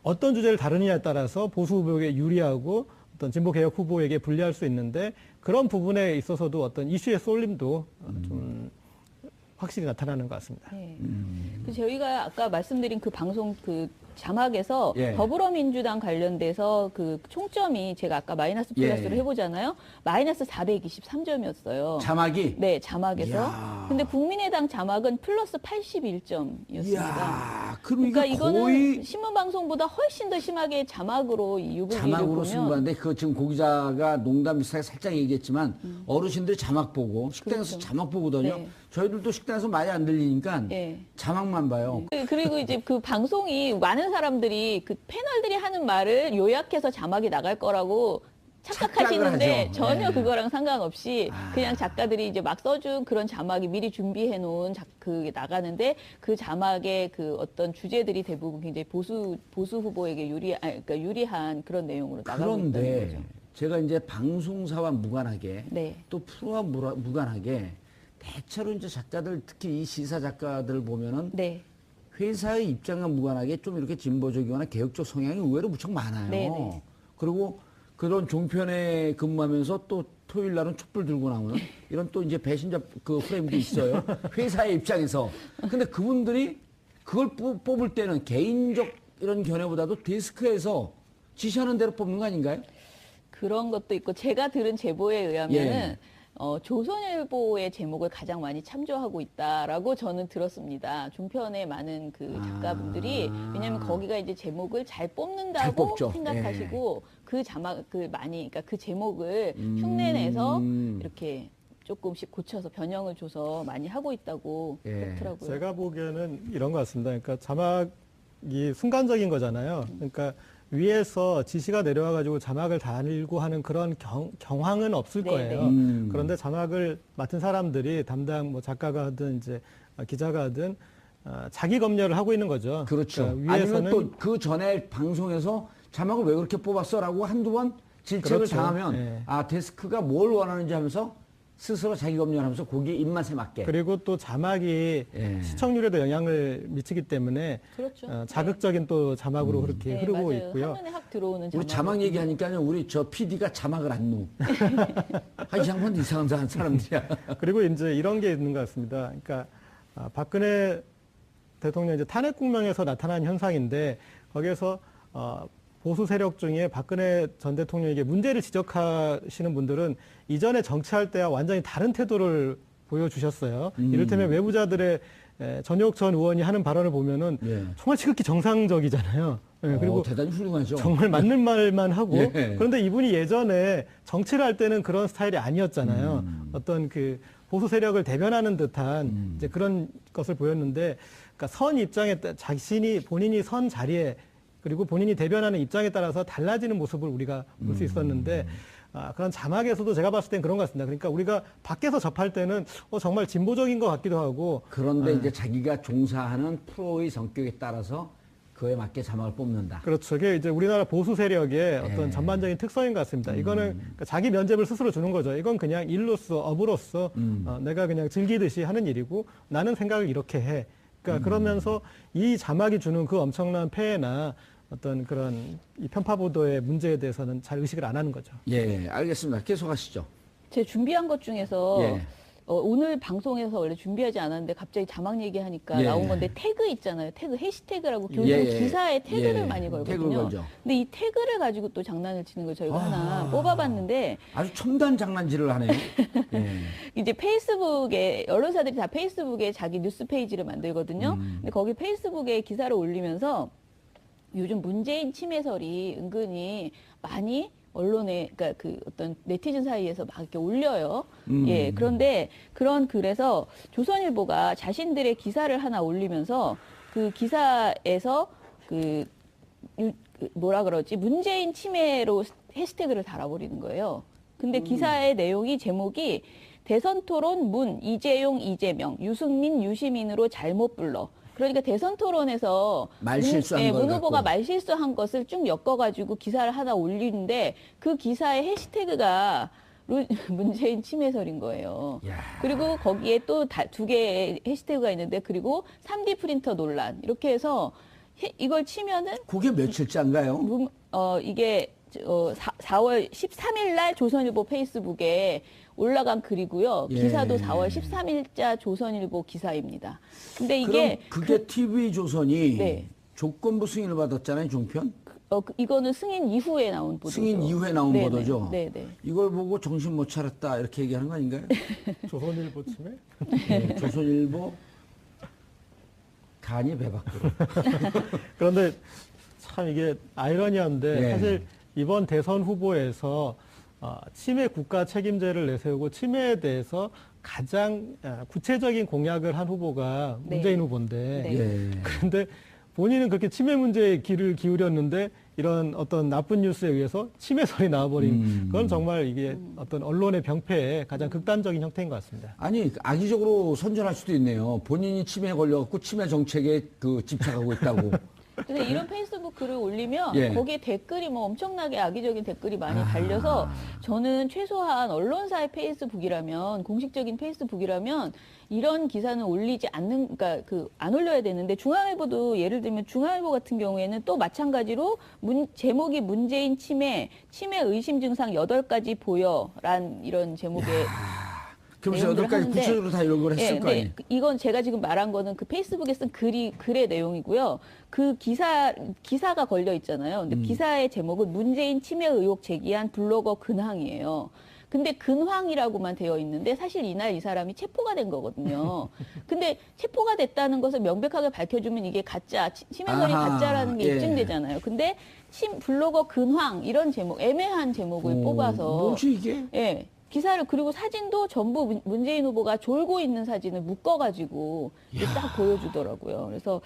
어떤 주제를 다루느냐에 따라서 보수 후보에게 유리하고 어떤 진보 개혁 후보에게 불리할 수 있는데 그런 부분에 있어서도 어떤 이슈의 쏠림도 좀 확실히 나타나는 것 같습니다. 네. 그 저희가 아까 말씀드린 그 방송 그 자막에서 예. 더불어민주당 관련돼서 그 총점이 제가 아까 마이너스 플러스로 예. 해보잖아요. 마이너스 423점이었어요. 자막이. 네, 자막에서. 이야. 근데 국민의당 자막은 플러스 81점이었습니다. 이야, 그럼 그러니까 이게 이거는 거의 신문 방송보다 훨씬 더 심하게 자막으로 이 유불리를 자막으로 보면 승부하는데 그 지금 고 기자가 농담 비슷하게 살짝 얘기했지만 어르신들이 자막 보고 식당에서 그렇죠. 자막 보거든요. 네. 저희들도 식당에서 많이 안 들리니까 예. 자막만 봐요. 그리고 이제 그 방송이 많은 사람들이 그 패널들이 하는 말을 요약해서 자막이 나갈 거라고 착각하시는데 착각을 하죠. 전혀 네. 그거랑 상관없이 그냥 작가들이 이제 막 써준 그런 자막이 미리 준비해 놓은 그 나가는데 그 자막의 그 어떤 주제들이 대부분 굉장히 보수 후보에게 그러니까 유리한 그런 내용으로 나가고 있다는 그런데 거죠. 제가 이제 방송사와 무관하게 네. 또 프로와 무관하게 대체로 이제 작가들 특히 이 시사 작가들 보면은 네. 회사의 입장과 무관하게 좀 이렇게 진보적이거나 개혁적 성향이 의외로 무척 많아요. 네네. 그리고 그런 종편에 근무하면서 또 토요일 날은 촛불 들고 나오는 이런 또 이제 배신자 그 프레임도 있어요. 회사의 입장에서. 근데 그분들이 그걸 뽑을 때는 개인적 이런 견해보다도 데스크에서 지시하는 대로 뽑는 거 아닌가요? 그런 것도 있고 제가 들은 제보에 의하면은 예. 조선일보의 제목을 가장 많이 참조하고 있다라고 저는 들었습니다. 종편의 많은 그 작가분들이 왜냐하면 거기가 이제 제목을 잘 잘 뽑는다고 뽑죠. 생각하시고 그 자막 그 많이 그러니까 그 제목을 흉내내서 이렇게 조금씩 고쳐서 변형을 줘서 많이 하고 있다고 예. 그렇더라고요. 제가 보기에는 이런 것 같습니다. 그러니까 자막이 순간적인 거잖아요. 그러니까 위에서 지시가 내려와가지고 자막을 달고 하는 그런 경황은 없을 네, 거예요. 네. 그런데 자막을 맡은 사람들이 담당 뭐 작가가 하든 이제 기자가 하든 자기 검열을 하고 있는 거죠. 그렇죠. 그러니까 아니면 또 그 전에 방송에서 자막을 왜 그렇게 뽑았어라고 한두 번 질책을 그렇죠. 당하면 예. 아 데스크가 뭘 원하는지 하면서 스스로 자기 검열하면서 거기에 입맛에 맞게. 그리고 또 자막이 예. 시청률에도 영향을 미치기 때문에 그렇죠. 자극적인 또 자막으로 그렇게 네, 흐르고 맞아요. 있고요. 한눈에 확 들어오는 우리 자막 얘기하니까요. 우리 저 PD가 자막을 안 넣어. 이 양반 이상한 사람들이야. 그리고 이제 이런 게 있는 것 같습니다. 그러니까 박근혜 대통령 이제 탄핵 국면에서 나타난 현상인데 거기에서 보수 세력 중에 박근혜 전 대통령에게 문제를 지적하시는 분들은 이전에 정치할 때와 완전히 다른 태도를 보여주셨어요. 이를테면 외부자들의 전효옥 전 의원이 하는 발언을 보면은 예. 정말 지극히 정상적이잖아요. 예, 그리고 대단히 훌륭하죠. 정말 맞는 말만 하고 예. 그런데 이분이 예전에 정치를 할 때는 그런 스타일이 아니었잖아요. 어떤 그 보수 세력을 대변하는 듯한 이제 그런 것을 보였는데 그러니까 선 입장에 본인이 선 자리에 그리고 본인이 대변하는 입장에 따라서 달라지는 모습을 우리가 볼 수 있었는데 그런 자막에서도 제가 봤을 땐 그런 것 같습니다. 그러니까 우리가 밖에서 접할 때는 정말 진보적인 것 같기도 하고 그런데 이제 자기가 종사하는 프로의 성격에 따라서 그에 맞게 자막을 뽑는다. 그렇죠. 이게 이제 우리나라 보수 세력의 어떤 예. 전반적인 특성인 것 같습니다. 이거는 그러니까 자기 면죄부를 스스로 주는 거죠. 이건 그냥 일로서 업으로서 내가 그냥 즐기듯이 하는 일이고 나는 생각을 이렇게 해. 그러니까 그러면서 이 자막이 주는 그 엄청난 폐해나 어떤 그런 이 편파 보도의 문제에 대해서는 잘 의식을 안 하는 거죠. 예, 알겠습니다. 계속하시죠. 제 준비한 것 중에서 예. 오늘 방송에서 원래 준비하지 않았는데 갑자기 자막 얘기하니까 예. 나온 건데 태그 있잖아요. 태그 해시태그라고 교수 예. 기사에 태그를 예. 많이 태그를 걸거든요. 걸죠. 근데 이 태그를 가지고 또 장난을 치는 걸 저희가 하나 뽑아봤는데 아주 첨단 장난질을 하네요. 예. 이제 페이스북에 언론사들이 다 페이스북에 자기 뉴스 페이지를 만들거든요. 근데 거기 페이스북에 기사를 올리면서 요즘 문재인 침해설이 은근히 많이 언론에 그러니까 그 어떤 네티즌 사이에서 막 이렇게 올려요. 예. 그런데 그런 글에서 조선일보가 자신들의 기사를 하나 올리면서 그 기사에서 뭐라 그러지? 문재인 침해로 해시태그를 달아버리는 거예요. 근데 기사의 내용이 제목이 대선 토론 문 이재용 이재명 유승민 유시민으로 잘못 불러. 그러니까 대선 토론에서 말실수한 걸 문 후보가 갖고. 말실수한 것을 쭉 엮어가지고 기사를 하나 올리는데 그 기사의 해시태그가 문재인 침해설인 거예요. 야. 그리고 거기에 또 두 개의 해시태그가 있는데 그리고 3D 프린터 논란 이렇게 해서 이걸 치면은 그게 며칠째인가요? 이게 4월 13일 날 조선일보 페이스북에 올라간 글이고요. 예. 기사도 4월 13일자 조선일보 기사입니다. 근데 이게 그럼 그게 TV조선이 네. 조건부 승인을 받았잖아요, 종편? 이거는 승인 이후에 나온 보도죠. 승인 이후에 나온 네네. 보도죠? 네네. 이걸 보고 정신 못 차렸다 이렇게 얘기하는 거 아닌가요? 조선일보 침해? 네, 조선일보 간이 배 밖으로. 그런데 참 이게 아이러니한데 네. 사실 이번 대선 후보에서 치매 국가 책임제를 내세우고 치매에 대해서 가장 구체적인 공약을 한 후보가 네. 문재인 후보인데 네. 예. 그런데 본인은 그렇게 치매 문제에 귀를 기울였는데 이런 어떤 나쁜 뉴스에 의해서 치매설이 나와버린 그건 정말 이게 어떤 언론의 병폐의 가장 극단적인 형태인 것 같습니다. 아니 악의적으로 선전할 수도 있네요. 본인이 치매에 걸려갖고 치매 정책에 집착하고 있다고. 근데 이런 페이스북 글을 올리면 예. 거기에 댓글이 뭐 엄청나게 악의적인 댓글이 많이 달려서 저는 최소한 언론사의 페이스북이라면 공식적인 페이스북이라면 이런 기사는 올리지 않는 그러니까 안 올려야 되는데 중앙일보도 예를 들면 중앙일보 같은 경우에는 또 마찬가지로 제목이 문재인 치매 의심 증상 8가지 보여란 이런 제목의 그러면서 내용들을 8가지 하는데, 구체적으로 다 이런 걸 했을 예, 거 아니에요? 이건 제가 지금 말한 거는 그 페이스북에 쓴 글의 내용이고요. 그 기사가 걸려 있잖아요. 근데 기사의 제목은 문재인 치매 의혹 제기한 블로거 근황이에요. 근데 근황이라고만 되어 있는데 사실 이날 이 사람이 체포가 된 거거든요. 근데 체포가 됐다는 것을 명백하게 밝혀주면 이게 가짜, 치매설이 아하, 가짜라는 게 예. 입증되잖아요. 근데 블로거 근황 이런 제목, 애매한 제목을 뽑아서 뭐지 이게? 예. 기사를 그리고 사진도 전부 문재인 후보가 졸고 있는 사진을 묶어가지고 이렇게 딱 보여주더라고요. 그래서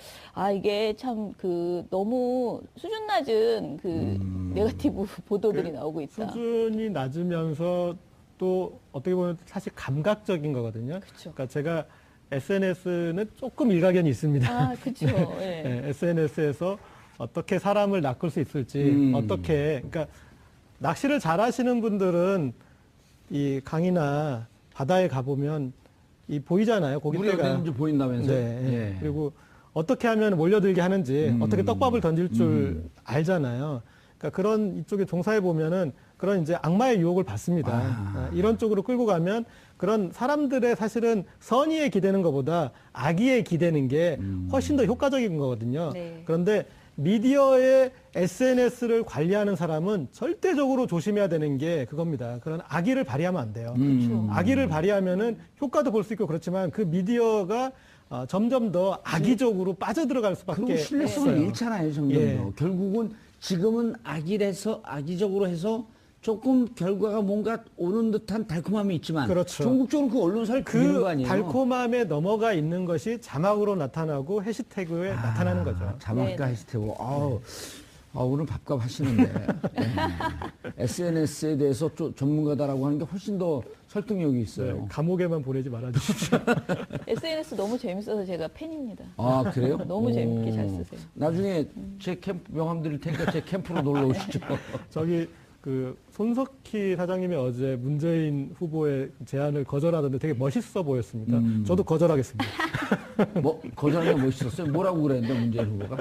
이게 참 그 너무 수준 낮은 그 네거티브 보도들이 나오고 있다. 수준이 낮으면서 또 어떻게 보면 사실 감각적인 거거든요. 그쵸. 그러니까 제가 SNS는 조금 일가견이 있습니다. 그렇죠. 예. 네, SNS에서 어떻게 사람을 낚을 수 있을지 어떻게 그러니까 낚시를 잘하시는 분들은 이 강이나 바다에 가보면 이 보이잖아요. 물이 고깃대가. 어디 있는지 보인다면서요? 네. 예. 그리고 어떻게 하면 몰려들게 하는지 어떻게 떡밥을 던질 줄 알잖아요. 그러니까 그런 이쪽에 종사해 보면은 그런 이제 악마의 유혹을 받습니다. 이런 쪽으로 끌고 가면 그런 사람들의 사실은 선의에 기대는 것보다 악의에 기대는 게 훨씬 더 효과적인 거거든요. 네. 그런데 미디어의 SNS를 관리하는 사람은 절대적으로 조심해야 되는 게 그겁니다. 그런 악의를 발휘하면 안 돼요. 그렇죠. 악의를 발휘하면은 효과도 볼 수 있고 그렇지만 그 미디어가 점점 더 악의적으로 빠져들어갈 수밖에 그리고 신뢰성을 없어요. 잃잖아요, 점점 더. 예. 결국은 지금은 악의적으로 해서 조금 결과가 뭔가 오는 듯한 달콤함이 있지만 그렇죠. 전국적으로 그 언론사를 죽이는 거 그 아니에요? 달콤함에 넘어가 있는 것이 자막으로 나타나고 해시태그에 나타나는 거죠. 자막과 네네. 해시태그. 오늘 밥값 하시는데. SNS에 대해서 좀 전문가다라고 하는 게 훨씬 더 설득력이 있어요. 네, 감옥에만 보내지 말아주십시오. SNS 너무 재밌어서 제가 팬입니다. 그래요? 너무 재밌게 잘 쓰세요. 나중에 제 캠프 명함 드릴 테니까 제 캠프로 놀러 오시죠. 저기 그 손석희 사장님이 어제 문재인 후보의 제안을 거절하던데 되게 멋있어 보였습니다. 저도 거절하겠습니다. 거절하는 게 멋있었어요? 뭐라고 그랬는데, 문재인 후보가?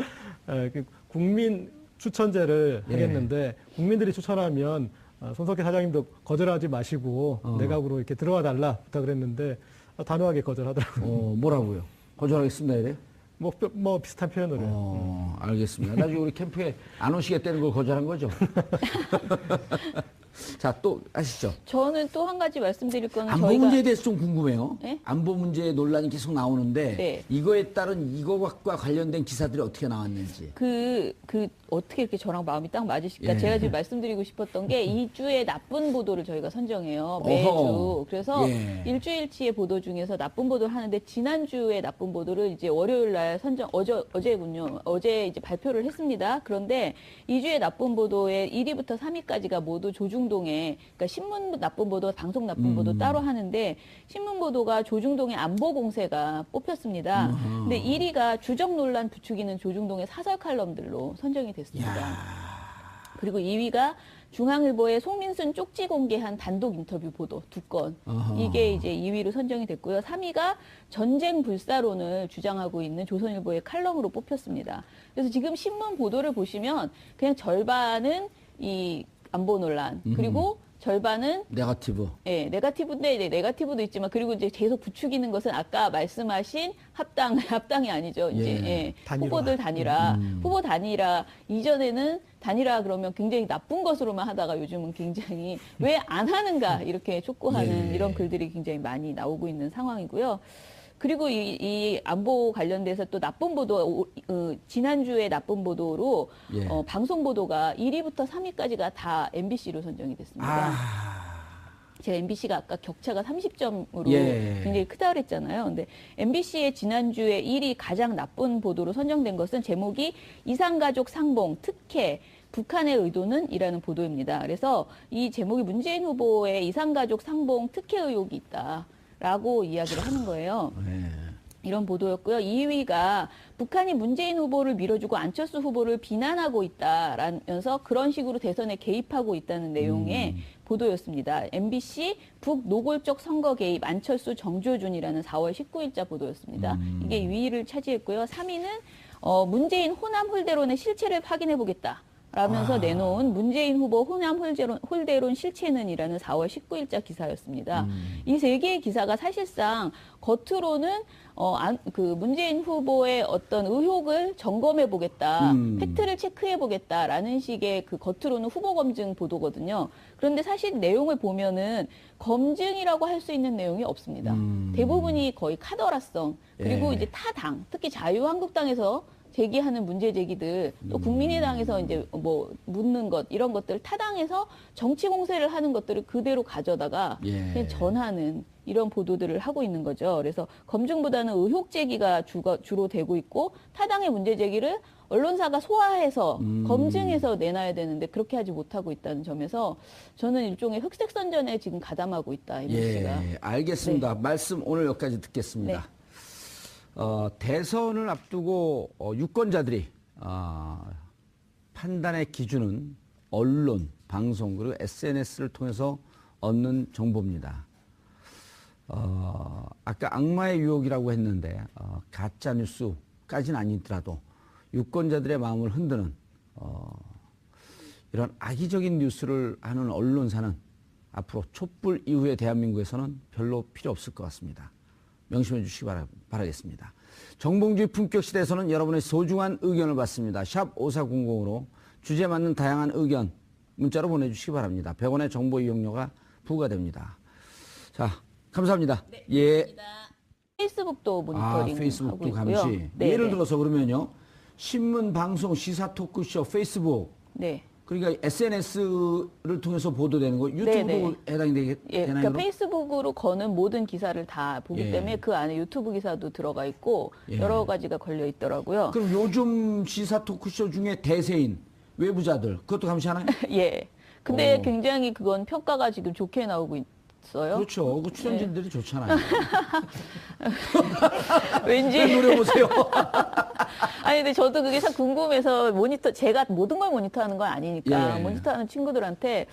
그 국민 추천제를 예. 하겠는데 국민들이 추천하면 손석희 사장님도 거절하지 마시고 내각으로 이렇게 들어와 달라 부탁을 했는데 단호하게 거절하더라고요. 뭐라고요? 거절하겠습니다, 이래요? 뭐 비슷한 표현으로요. 알겠습니다. 나중에 우리 캠프에 안 오시겠다는 걸 거절한 거죠? 자, 또 아시죠? 저는 또 한 가지 말씀드릴 거는 안보 저희가 문제에 대해서 좀 궁금해요. 네? 안보 문제 논란이 계속 나오는데 네. 이거에 따른 이거와 관련된 기사들이 어떻게 나왔는지. 어떻게 이렇게 저랑 마음이 딱 맞으실까? 예. 제가 지금 말씀드리고 싶었던 게 2주의 나쁜 보도를 저희가 선정해요. 매주. 어허. 그래서 예. 일주일치의 보도 중에서 나쁜 보도를 하는데 지난주에 나쁜 보도를 이제 월요일 날 어제군요. 어제 이제 발표를 했습니다. 그런데 2주의 나쁜 보도의 1위부터 3위까지가 모두 조중동에, 그러니까 신문 나쁜 보도, 방송 나쁜 보도 따로 하는데 신문 보도가 조중동의 안보 공세가 뽑혔습니다. 근데 1위가 주적 논란 부추기는 조중동의 사설 칼럼들로 선정이 됐습니다. 그리고 2위가 중앙일보의 송민순 쪽지 공개한 단독 인터뷰 보도 2건. 이게 이제 2위로 선정이 됐고요. 3위가 전쟁 불사론을 주장하고 있는 조선일보의 칼럼으로 뽑혔습니다. 그래서 지금 신문 보도를 보시면 그냥 절반은 이 안보 논란, 그리고 절반은 네거티브. 예, 네거티브인데 네거티브도 있지만 그리고 이제 계속 부추기는 것은 아까 말씀하신 합당이 아니죠. 이제 예. 단일화. 후보들 단일화, 후보 단일화 이전에는 단일화 그러면 굉장히 나쁜 것으로만 하다가 요즘은 굉장히 왜 안 하는가 이렇게 촉구하는 예. 이런 글들이 굉장히 많이 나오고 있는 상황이고요. 그리고 이 안보 관련돼서 또 나쁜 보도, 지난주에 나쁜 보도로 예. 방송 보도가 1위부터 3위까지가 다 MBC로 선정이 됐습니다. 제가 MBC가 아까 격차가 30점으로 예. 굉장히 크다 그랬잖아요. 근데 MBC의 지난주에 1위 가장 나쁜 보도로 선정된 것은 제목이 이산가족 상봉, 특혜, 북한의 의도는? 이라는 보도입니다. 그래서 이 제목이 문재인 후보의 이산가족 상봉 특혜 의혹이 있다. 라고 이야기를 하는 거예요. 이런 보도였고요. 2위가 북한이 문재인 후보를 밀어주고 안철수 후보를 비난하고 있다라면서 그런 식으로 대선에 개입하고 있다는 내용의 보도였습니다. MBC 북노골적 선거 개입 안철수 정조준이라는 4월 19일자 보도였습니다. 이게 2위를 차지했고요. 3위는 문재인 호남 홀대론의 실체를 확인해 보겠다. 라면서 내놓은 문재인 후보 호남 홀대론 실체는이라는 4월 19일자 기사였습니다. 이 세 개의 기사가 사실상 겉으로는 그 문재인 후보의 어떤 의혹을 점검해 보겠다, 팩트를 체크해 보겠다라는 식의 그 겉으로는 후보 검증 보도거든요. 그런데 사실 내용을 보면은 검증이라고 할 수 있는 내용이 없습니다. 대부분이 거의 카더라성 그리고 예. 이제 타당, 특히 자유한국당에서 제기하는 문제 제기들 또 국민의당에서 이제 뭐 묻는 것 이런 것들 타당해서 정치 공세를 하는 것들을 그대로 가져다가 예. 그냥 전하는 이런 보도들을 하고 있는 거죠. 그래서 검증보다는 의혹 제기가 주로 되고 있고 타당의 문제 제기를 언론사가 소화해서 검증해서 내놔야 되는데 그렇게 하지 못하고 있다는 점에서 저는 일종의 흑색 선전에 지금 가담하고 있다. 이번 씨가. 예, 알겠습니다. 말씀 오늘 여기까지 듣겠습니다. 대선을 앞두고 유권자들이 판단의 기준은 언론, 방송 그리고 SNS를 통해서 얻는 정보입니다. 아까 악마의 유혹이라고 했는데 가짜 뉴스까지는 아니더라도 유권자들의 마음을 흔드는 이런 악의적인 뉴스를 하는 언론사는 앞으로 촛불 이후의 대한민국에서는 별로 필요 없을 것 같습니다. 명심해 주시기 바라겠습니다. 정봉주의 품격 시대에서는 여러분의 소중한 의견을 받습니다. 샵 5400으로 주제에 맞는 다양한 의견 문자로 보내주시기 바랍니다. 100원의 정보 이용료가 부과됩니다. 자, 감사합니다. 네, 예. 감사합니다. 페이스북도 모니터링 페이스북도 하고 있고요. 감시. 네, 예를 네. 들어서 그러면요. 신문, 방송, 시사 토크쇼, 페이스북 네. 그러니까 SNS를 통해서 보도되는 거 유튜브도 네. 해당이 예, 되나요? 그러니까 페이스북으로 거는 모든 기사를 다 보기 예. 때문에 그 안에 유튜브 기사도 들어가 있고 예. 여러 가지가 걸려 있더라고요. 그럼 요즘 시사 토크쇼 중에 대세인 외부자들 그것도 감시하나요? 예. 근데 오. 굉장히 그건 평가가 지금 좋게 나오고 있어요. 그렇죠. 그 출연진들이 좋잖아요. 왠지 노려보세요. 아니 근데 저도 그게 참 궁금해서 제가 모든 걸 모니터하는 건 아니니까 예. 모니터하는 친구들한테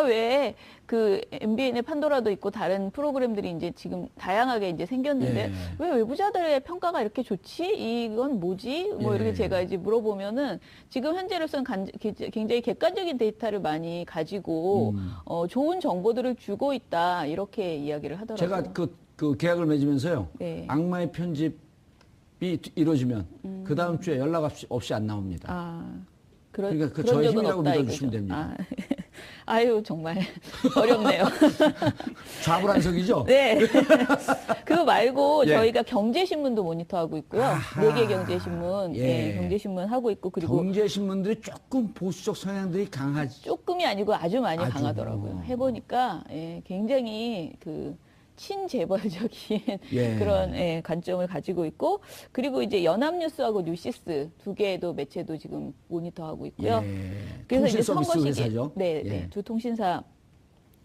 왜 그 MBN의 판도라도 있고 다른 프로그램들이 이제 지금 다양하게 이제 생겼는데 예. 왜 외부자들의 평가가 이렇게 좋지? 이건 뭐지? 뭐 예. 이렇게 제가 이제 물어보면은 지금 현재로서는 굉장히 객관적인 데이터를 많이 가지고 좋은 정보들을 주고 있다 이렇게 이야기를 하더라고요. 제가 그 계약을 맺으면서요. 네. 악마의 편집이 이루어지면 그 다음 주에 연락 없이 안 나옵니다. 그러니까 그 그런 저의 적은 힘이라고 없다 믿어주시면 이거죠. 됩니다. 아유 정말 어렵네요. 좌불안석이죠? 네. 그거 말고 예. 저희가 경제신문도 모니터하고 있고요. 아하. 4개 경제신문, 예. 경제신문 하고 있고 그리고 경제신문들이 조금 보수적 성향들이 강하지. 조금이 아니고 아주 많이 아주. 강하더라고요. 해보니까 굉장히 친재벌적인 예. 그런 관점을 가지고 있고 그리고 이제 연합뉴스하고 뉴시스 두 개도 매체도 지금 모니터하고 있고요. 예. 그래서 이제 통신 선거 서비스 시기 회사죠? 네, 예. 네, 두 통신사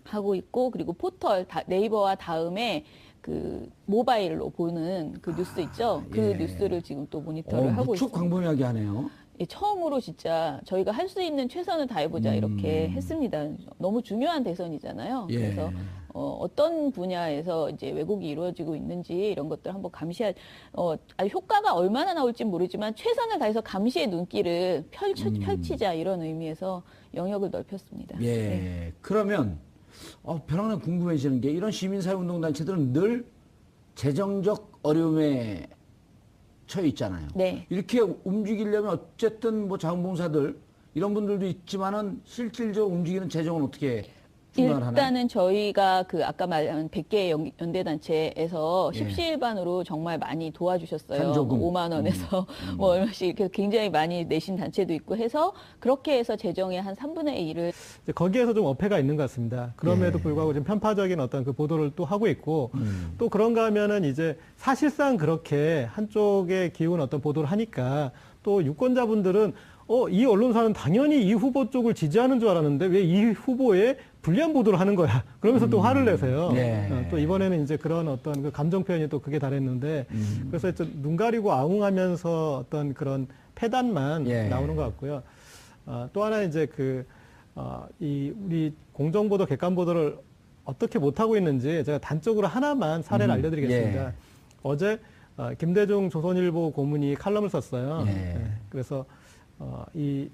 하고 있고 그리고 포털 네이버와 다음에 그 모바일로 보는 그 뉴스 있죠. 그 예. 뉴스를 지금 또 모니터를 하고 무척 있습니다. 광범위하게 하네요. 예, 처음으로 진짜 저희가 할 수 있는 최선을 다해보자 이렇게 했습니다. 너무 중요한 대선이잖아요. 예. 그래서 어떤 분야에서 이제 왜곡이 이루어지고 있는지 이런 것들 한번 효과가 얼마나 나올지 모르지만 최선을 다해서 감시의 눈길을 펼치자 이런 의미에서 영역을 넓혔습니다. 예. 네. 그러면 벼랑나 궁금해지는 게 이런 시민사회운동단체들은 늘 재정적 어려움에 처해 있잖아요. 네. 이렇게 움직이려면 어쨌든 뭐 자원봉사들 이런 분들도 있지만은 실질적으로 움직이는 재정은 어떻게 충당을 하나요? 일단은 저희가 아까 말한 100개 연대단체에서 예. 십시일반으로 정말 많이 도와주셨어요. 간조금. 5만 원에서 뭐 얼마씩 이렇게 굉장히 많이 내신 단체도 있고 해서 그렇게 해서 재정의 한 3분의 1을 거기에서 좀 어폐가 있는 것 같습니다. 그럼에도 예. 불구하고 지금 편파적인 어떤 그 보도를 또 하고 있고 또 그런가 하면은 이제 사실상 그렇게 한쪽에 기운 어떤 보도를 하니까 또 유권자분들은 이 언론사는 당연히 이 후보 쪽을 지지하는 줄 알았는데 왜 이 후보에 불리한 보도를 하는 거야. 그러면서 또 화를 내세요. 네. 또 이번에는 이제 그런 어떤 그 감정 표현이 또 그게 다랬는데 그래서 눈 가리고 아웅하면서 어떤 그런 패단만 예. 나오는 것 같고요. 또 하나 이제 우리 공정보도, 객관보도를 어떻게 못하고 있는지 제가 단적으로 하나만 사례를 알려드리겠습니다. 예. 어제 김대중 조선일보 고문이 칼럼을 썼어요. 예. 네, 그래서 이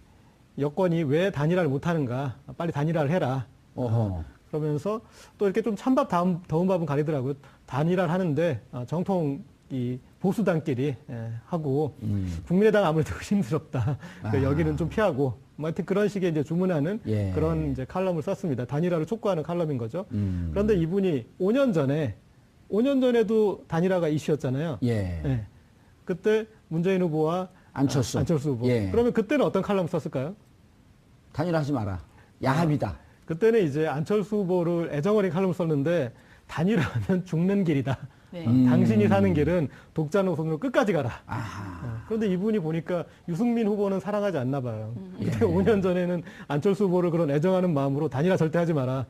여권이 왜 단일화를 못하는가, 빨리 단일화를 해라. 어허. 그러면서 또 이렇게 좀 찬밥 더운 밥은 가리더라고요. 단일화를 하는데 정통 이 보수당끼리 하고 국민의당 아무래도 의심스럽다. 그러니까 여기는 좀 피하고 뭐 하여튼 그런 식의 이제 주문하는 예. 그런 이제 칼럼을 썼습니다. 단일화를 촉구하는 칼럼인 거죠. 그런데 이분이 5년 전에도 단일화가 이슈였잖아요. 예. 그때 문재인 후보와 안철수. 안철수 후보. 예. 그러면 그때는 어떤 칼럼 썼을까요? 단일화하지 마라. 야합이다. 그때는 이제 안철수 후보를 애정어린 칼럼을 썼는데 단일화하면 죽는 길이다. 네. 당신이 사는 길은 독자 노선으로 끝까지 가라. 아하. 그런데 이분이 보니까 유승민 후보는 사랑하지 않나 봐요. 예. 그때 5년 전에는 안철수 후보를 그런 애정하는 마음으로 단일화 절대 하지 마라.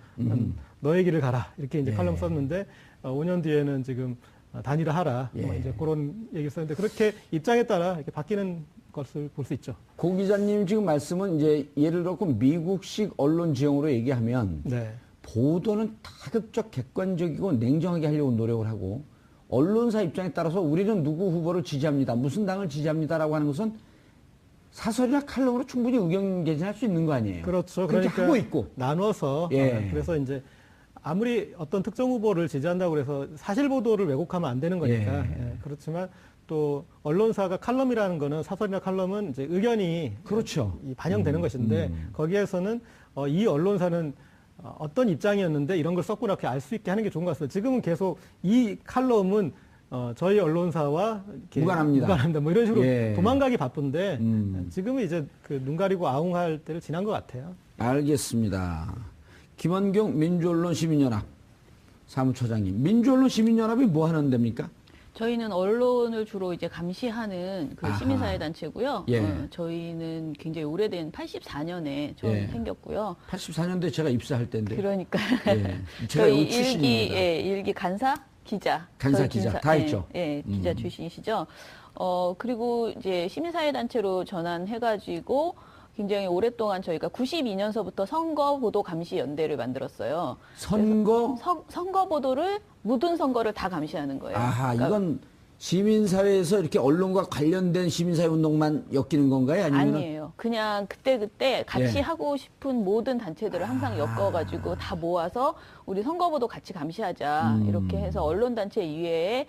너의 길을 가라. 이렇게 이제 예. 칼럼 썼는데 5년 뒤에는 지금 단일화 하라. 뭐 예. 이제 그런 얘기 썼는데 그렇게 입장에 따라 이렇게 바뀌는 것을 볼 수 있죠. 고 기자님 지금 말씀은 이제 예를 들어 미국식 언론 지형으로 얘기하면 네. 보도는 다급적 객관적이고 냉정하게 하려고 노력을 하고 언론사 입장에 따라서 우리는 누구 후보를 지지합니다. 무슨 당을 지지합니다라고 하는 것은 사설이나 칼럼으로 충분히 의견 개진할 수 있는 거 아니에요. 그렇죠. 그렇게 그러니까 하고 있고. 나눠서 예. 그래서 이제 아무리 어떤 특정 후보를 지지한다고 해서 사실 보도를 왜곡하면 안 되는 거니까. 예. 예. 그렇지만 또 언론사가 칼럼이라는 거는 사설이나 칼럼은 이제 의견이 그렇죠. 반영되는 것인데 거기에서는 이 언론사는 어떤 입장이었는데 이런 걸 썼구나 이렇게 알 수 있게 하는 게 좋은 것 같습니다. 지금은 계속 이 칼럼은 저희 언론사와 이렇게 무관합니다. 뭐 이런 식으로 예. 도망가기 바쁜데 지금은 이제 그 눈 가리고 아웅할 때를 지난 것 같아요. 알겠습니다. 김원경 민주언론 시민연합 사무처장님. 민주언론 시민연합이 뭐 하는 데입니까? 저희는 언론을 주로 이제 감시하는 그 아하. 시민사회 단체고요. 예. 저희는 굉장히 오래된 84년에 처음 예. 생겼고요. 84년도에 제가 입사할 때인데. 그러니까 예. 제가 저희 요 출신입니다. 일기 간사 기자, 간사 저희 기자 다 있죠. 예, 기자 출신이시죠. 그리고 이제 시민사회 단체로 전환해가지고 굉장히 오랫동안 저희가 92년서부터 선거보도감시연대를 만들었어요. 선거. 선거 보도를 모든 선거를 다 감시하는 거예요. 아하, 그러니까 이건 시민사회에서 이렇게 언론과 관련된 시민사회 운동만 엮이는 건가요? 아니면 아니에요. 그냥 그때 같이 예. 하고 싶은 모든 단체들을 항상 엮어가지고 다 모아서 우리 선거보도 같이 감시하자 이렇게 해서 언론단체 이외에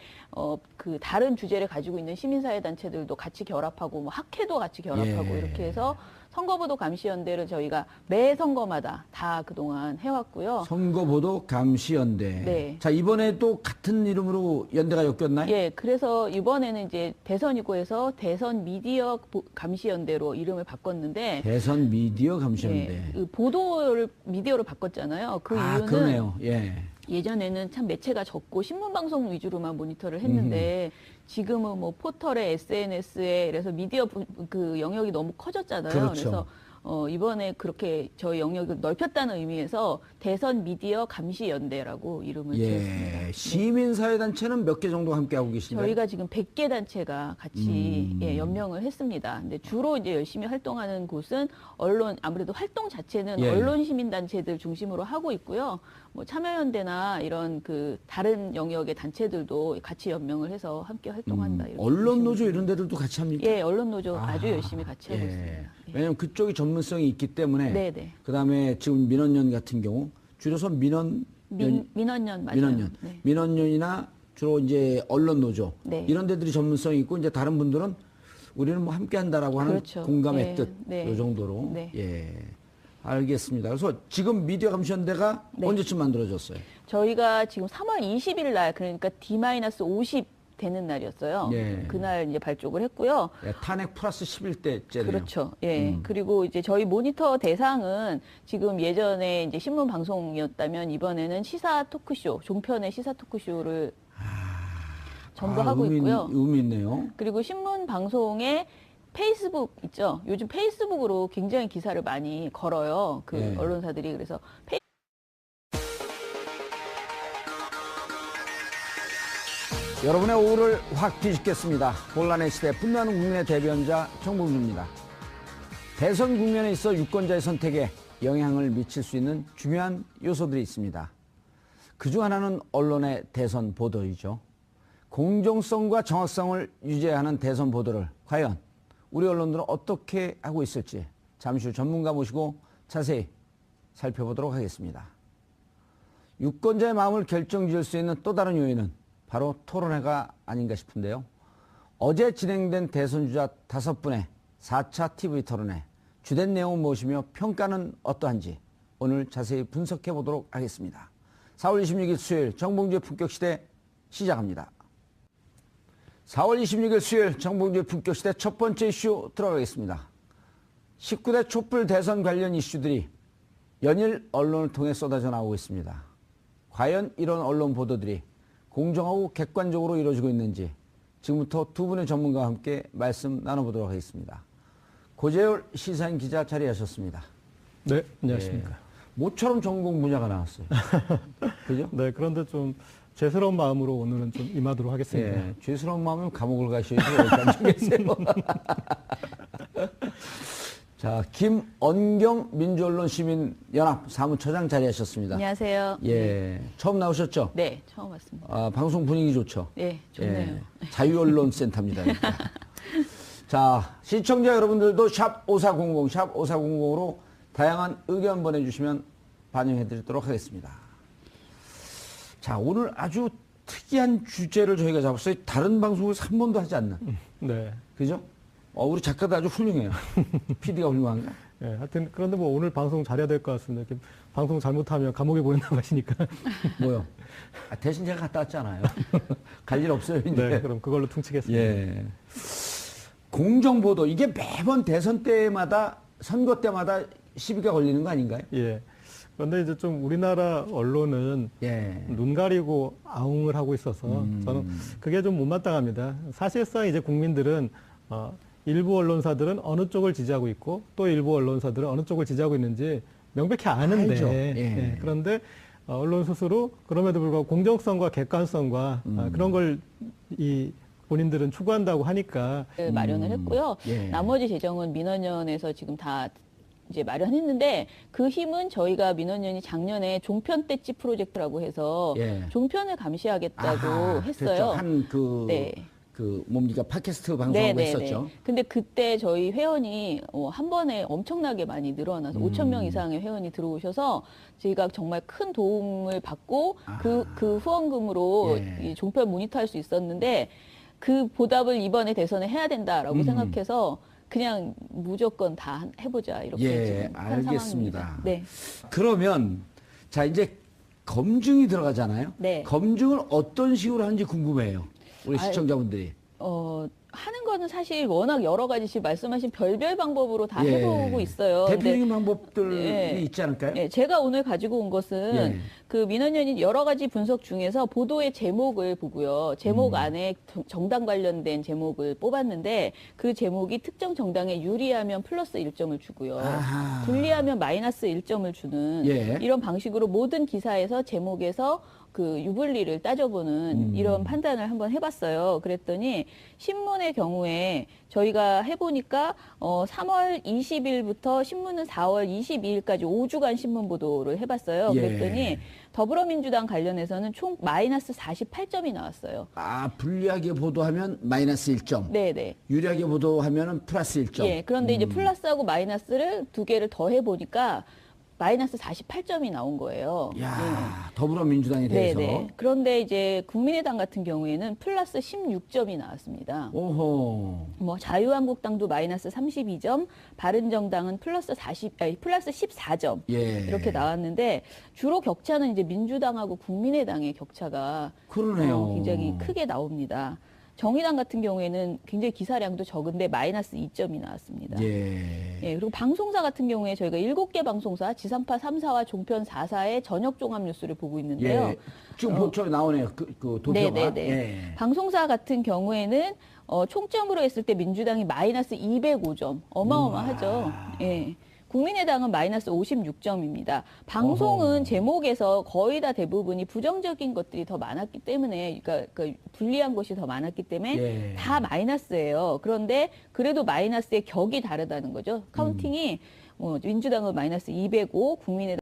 그 다른 주제를 가지고 있는 시민사회 단체들도 같이 결합하고 뭐 학회도 같이 결합하고 예. 이렇게 해서 선거보도 감시연대를 저희가 매 선거마다 다 그동안 해왔고요. 선거보도 감시연대. 네. 자, 이번에 또 같은 이름으로 연대가 엮였나요? 예, 그래서 이번에는 이제 대선이고 해서 대선 미디어 감시연대로 이름을 바꿨는데 대선 미디어 감시연대. 예, 그 보도를 미디어로 바꿨잖아요. 그 이유는 그러네요. 예. 예전에는 참 매체가 적고 신문 방송 위주로만 모니터를 했는데 지금은 뭐 포털에 SNS에 그래서 미디어 그 영역이 너무 커졌잖아요. 그렇죠. 그래서 이번에 그렇게 저희 영역을 넓혔다는 의미에서 대선 미디어 감시 연대라고 이름을 지었습니다. 예. 시민사회 단체는 몇 개 정도 함께 하고 계신가요? 저희가 지금 100개 단체가 같이 예, 연명을 했습니다. 근데 주로 이제 열심히 활동하는 곳은 언론, 아무래도 활동 자체는 예. 언론 시민 단체들 중심으로 하고 있고요. 뭐 참여연대나 이런 그 다른 영역의 단체들도 같이 연명을 해서 함께 활동한다. 이렇게 언론 보시면 노조 됩니다. 이런 데들도 같이 합니까? 예, 언론 노조 아주 열심히 같이 하고 예. 있습니다. 예. 왜냐하면 그쪽이 전문성이 있기 때문에. 네네. 그다음에 지금 민원연 같은 경우 줄여서 민원연. 민원연 맞아요. 민원연. 네. 민원연이나 주로 이제 언론 노조 네. 이런 데들이 전문성이 있고 이제 다른 분들은 우리는 뭐 함께 한다라고 하는 그렇죠. 공감의 네. 뜻. 네. 이 정도로. 네. 예. 알겠습니다. 그래서 지금 미디어 감시연대가 네. 언제쯤 만들어졌어요? 저희가 지금 3월 20일 날 그러니까 D-50 되는 날이었어요. 예. 그날 이제 발족을 했고요. 예, 탄핵 플러스 11대째네요. 그렇죠. 예. 그리고 이제 저희 모니터 대상은 지금 예전에 이제 신문 방송이었다면 이번에는 시사 토크쇼, 종편의 시사 토크쇼를 전부 하고 있고요. 의미 있네요. 그리고 신문 방송에 페이스북 있죠. 요즘 페이스북으로 굉장히 기사를 많이 걸어요. 그 예. 언론사들이. 그래서 여러분의 오후를 확 뒤집겠습니다. 혼란의 시대 분노하는 국민의 대변자 정봉주입니다. 대선 국면에 있어 유권자의 선택에 영향을 미칠 수 있는 중요한 요소들이 있습니다. 그중 하나는 언론의 대선 보도이죠. 공정성과 정확성을 유지해야 하는 대선 보도를 과연 우리 언론들은 어떻게 하고 있을지 잠시 후 전문가 모시고 자세히 살펴보도록 하겠습니다. 유권자의 마음을 결정지을 수 있는 또 다른 요인은 바로 토론회가 아닌가 싶은데요. 어제 진행된 대선주자 5분의 4차 TV 토론회 주된 내용은 무엇이며 평가는 어떠한지 오늘 자세히 분석해 보도록 하겠습니다. 4월 26일 수요일 정봉주의 품격시대 시작합니다. 4월 26일 수요일 정봉주의 품격시대 첫 번째 이슈 들어가겠습니다. 19대 촛불 대선 관련 이슈들이 연일 언론을 통해 쏟아져 나오고 있습니다. 과연 이런 언론 보도들이 공정하고 객관적으로 이루어지고 있는지 지금부터 두 분의 전문가와 함께 말씀 나눠보도록 하겠습니다. 고재열 시사인 기자 자리하셨습니다. 네, 안녕하십니까. 예, 모처럼 전공 분야가 나왔어요. 그죠? 네, 그런데 좀 죄스러운 마음으로 오늘은 좀 임하도록 하겠습니다. 예, 죄스러운 마음은 감옥을 가셔야지 여기까지 계세요. 자, 김언경 민주언론시민연합 사무처장 자리하셨습니다. 안녕하세요. 예, 처음 나오셨죠? 네, 처음 왔습니다. 아, 방송 분위기 좋죠? 네, 좋네요. 예, 자유언론센터입니다. 자, 시청자 여러분들도 샵 5400, 샵 5400으로 다양한 의견 보내주시면 반영해드리도록 하겠습니다. 자, 오늘 아주 특이한 주제를 저희가 잡았어요. 다른 방송에서 한 번도 하지 않는. 네. 그죠? 우리 작가도 아주 훌륭해요. PD가 훌륭한가? 예, 하여튼 그런데 뭐 오늘 방송 잘해야 될 것 같습니다. 이렇게 방송 잘못하면 감옥에 보낸다고 하시니까. 뭐요? 대신 제가 갔다 왔잖아요. 갈 일 없어요, 이제. 네, 그럼 그걸로 퉁치겠습니다. 예. 공정보도, 이게 매번 대선 때마다, 선거 때마다 시비가 걸리는 거 아닌가요? 예. 그런데 이제 좀 우리나라 언론은 예. 눈 가리고 아웅을 하고 있어서 저는 그게 좀 못마땅합니다. 사실상 이제 국민들은 일부 언론사들은 어느 쪽을 지지하고 있고 또 일부 언론사들은 어느 쪽을 지지하고 있는지 명백히 아는데 알죠. 예. 예, 그런데 언론 스스로 그럼에도 불구하고 공정성과 객관성과 그런 걸 이 본인들은 추구한다고 하니까 마련을 했고요. 예. 나머지 재정은 민원연에서 지금 다 이제 마련했는데 그 힘은 저희가 민원연이 작년에 종편 떼찌 프로젝트라고 해서 예. 종편을 감시하겠다고 아하, 했어요. 그랬죠. 네. 뭡니까? 팟캐스트 방송하고 했었죠. 근데 그때 저희 회원이 한 번에 엄청나게 많이 늘어나서 5천 명 이상의 회원이 들어오셔서 저희가 정말 큰 도움을 받고 그 후원금으로 예. 이 종편 모니터할 수 있었는데 그 보답을 이번에 대선에 해야 된다라고 생각해서 그냥 무조건 다 해보자 이렇게 예, 지금 한 알겠습니다. 상황입니다. 네. 그러면 자, 이제 검증이 들어가잖아요. 네. 검증을 어떤 식으로 하는지 궁금해요. 우리 시청자분들이. 하는 거는 사실 워낙 여러 가지 지금 말씀하신 별별 방법으로 다 예. 해보고 있어요. 대표적인 방법들이 예. 있지 않을까요? 예, 제가 오늘 가지고 온 것은 예. 그 민원연이 여러 가지 분석 중에서 보도의 제목을 보고요. 제목 안에 정당 관련된 제목을 뽑았는데 그 제목이 특정 정당에 유리하면 플러스 1점을 주고요. 아하. 불리하면 마이너스 1점을 주는 예. 이런 방식으로 모든 기사에서 제목에서 그 유불리를 따져보는 이런 판단을 한번 해봤어요. 그랬더니 신문의 경우에 저희가 해보니까 3월 20일부터 신문은 4월 22일까지 5주간 신문 보도를 해봤어요. 예. 그랬더니 더불어민주당 관련해서는 총 마이너스 48점이 나왔어요. 불리하게 보도하면 마이너스 1점. 네네. 유리하게 보도하면 플러스 1점. 예. 그런데 이제 플러스하고 마이너스를 두 개를 더 해보니까 마이너스 48점이 나온 거예요. 야, 더불어민주당에 대해서. 네네. 그런데 이제 국민의당 같은 경우에는 플러스 16점이 나왔습니다. 오호. 뭐 자유한국당도 마이너스 32점, 바른정당은 플러스 14점 예. 이렇게 나왔는데 주로 격차는 이제 민주당하고 국민의당의 격차가 그러네요. 굉장히 크게 나옵니다. 정의당 같은 경우에는 굉장히 기사량도 적은데 마이너스 2점이 나왔습니다. 예. 예, 그리고 방송사 같은 경우에 저희가 7개 방송사, 지상파 3사와 종편 4사의 저녁 종합 뉴스를 보고 있는데요. 예. 지금 저기 나오네요. 그 도표가. 네네네. 예. 방송사 같은 경우에는 총점으로 했을 때 민주당이 마이너스 205점. 어마어마하죠. 예. 국민의당은 마이너스 56점입니다. 방송은 제목에서 거의 다 대부분이 부정적인 것들이 더 많았기 때문에, 그러니까 불리한 것이 더 많았기 때문에 예. 다 마이너스예요. 그런데 그래도 마이너스의 격이 다르다는 거죠. 카운팅이 민주당은 마이너스 205, 국민의당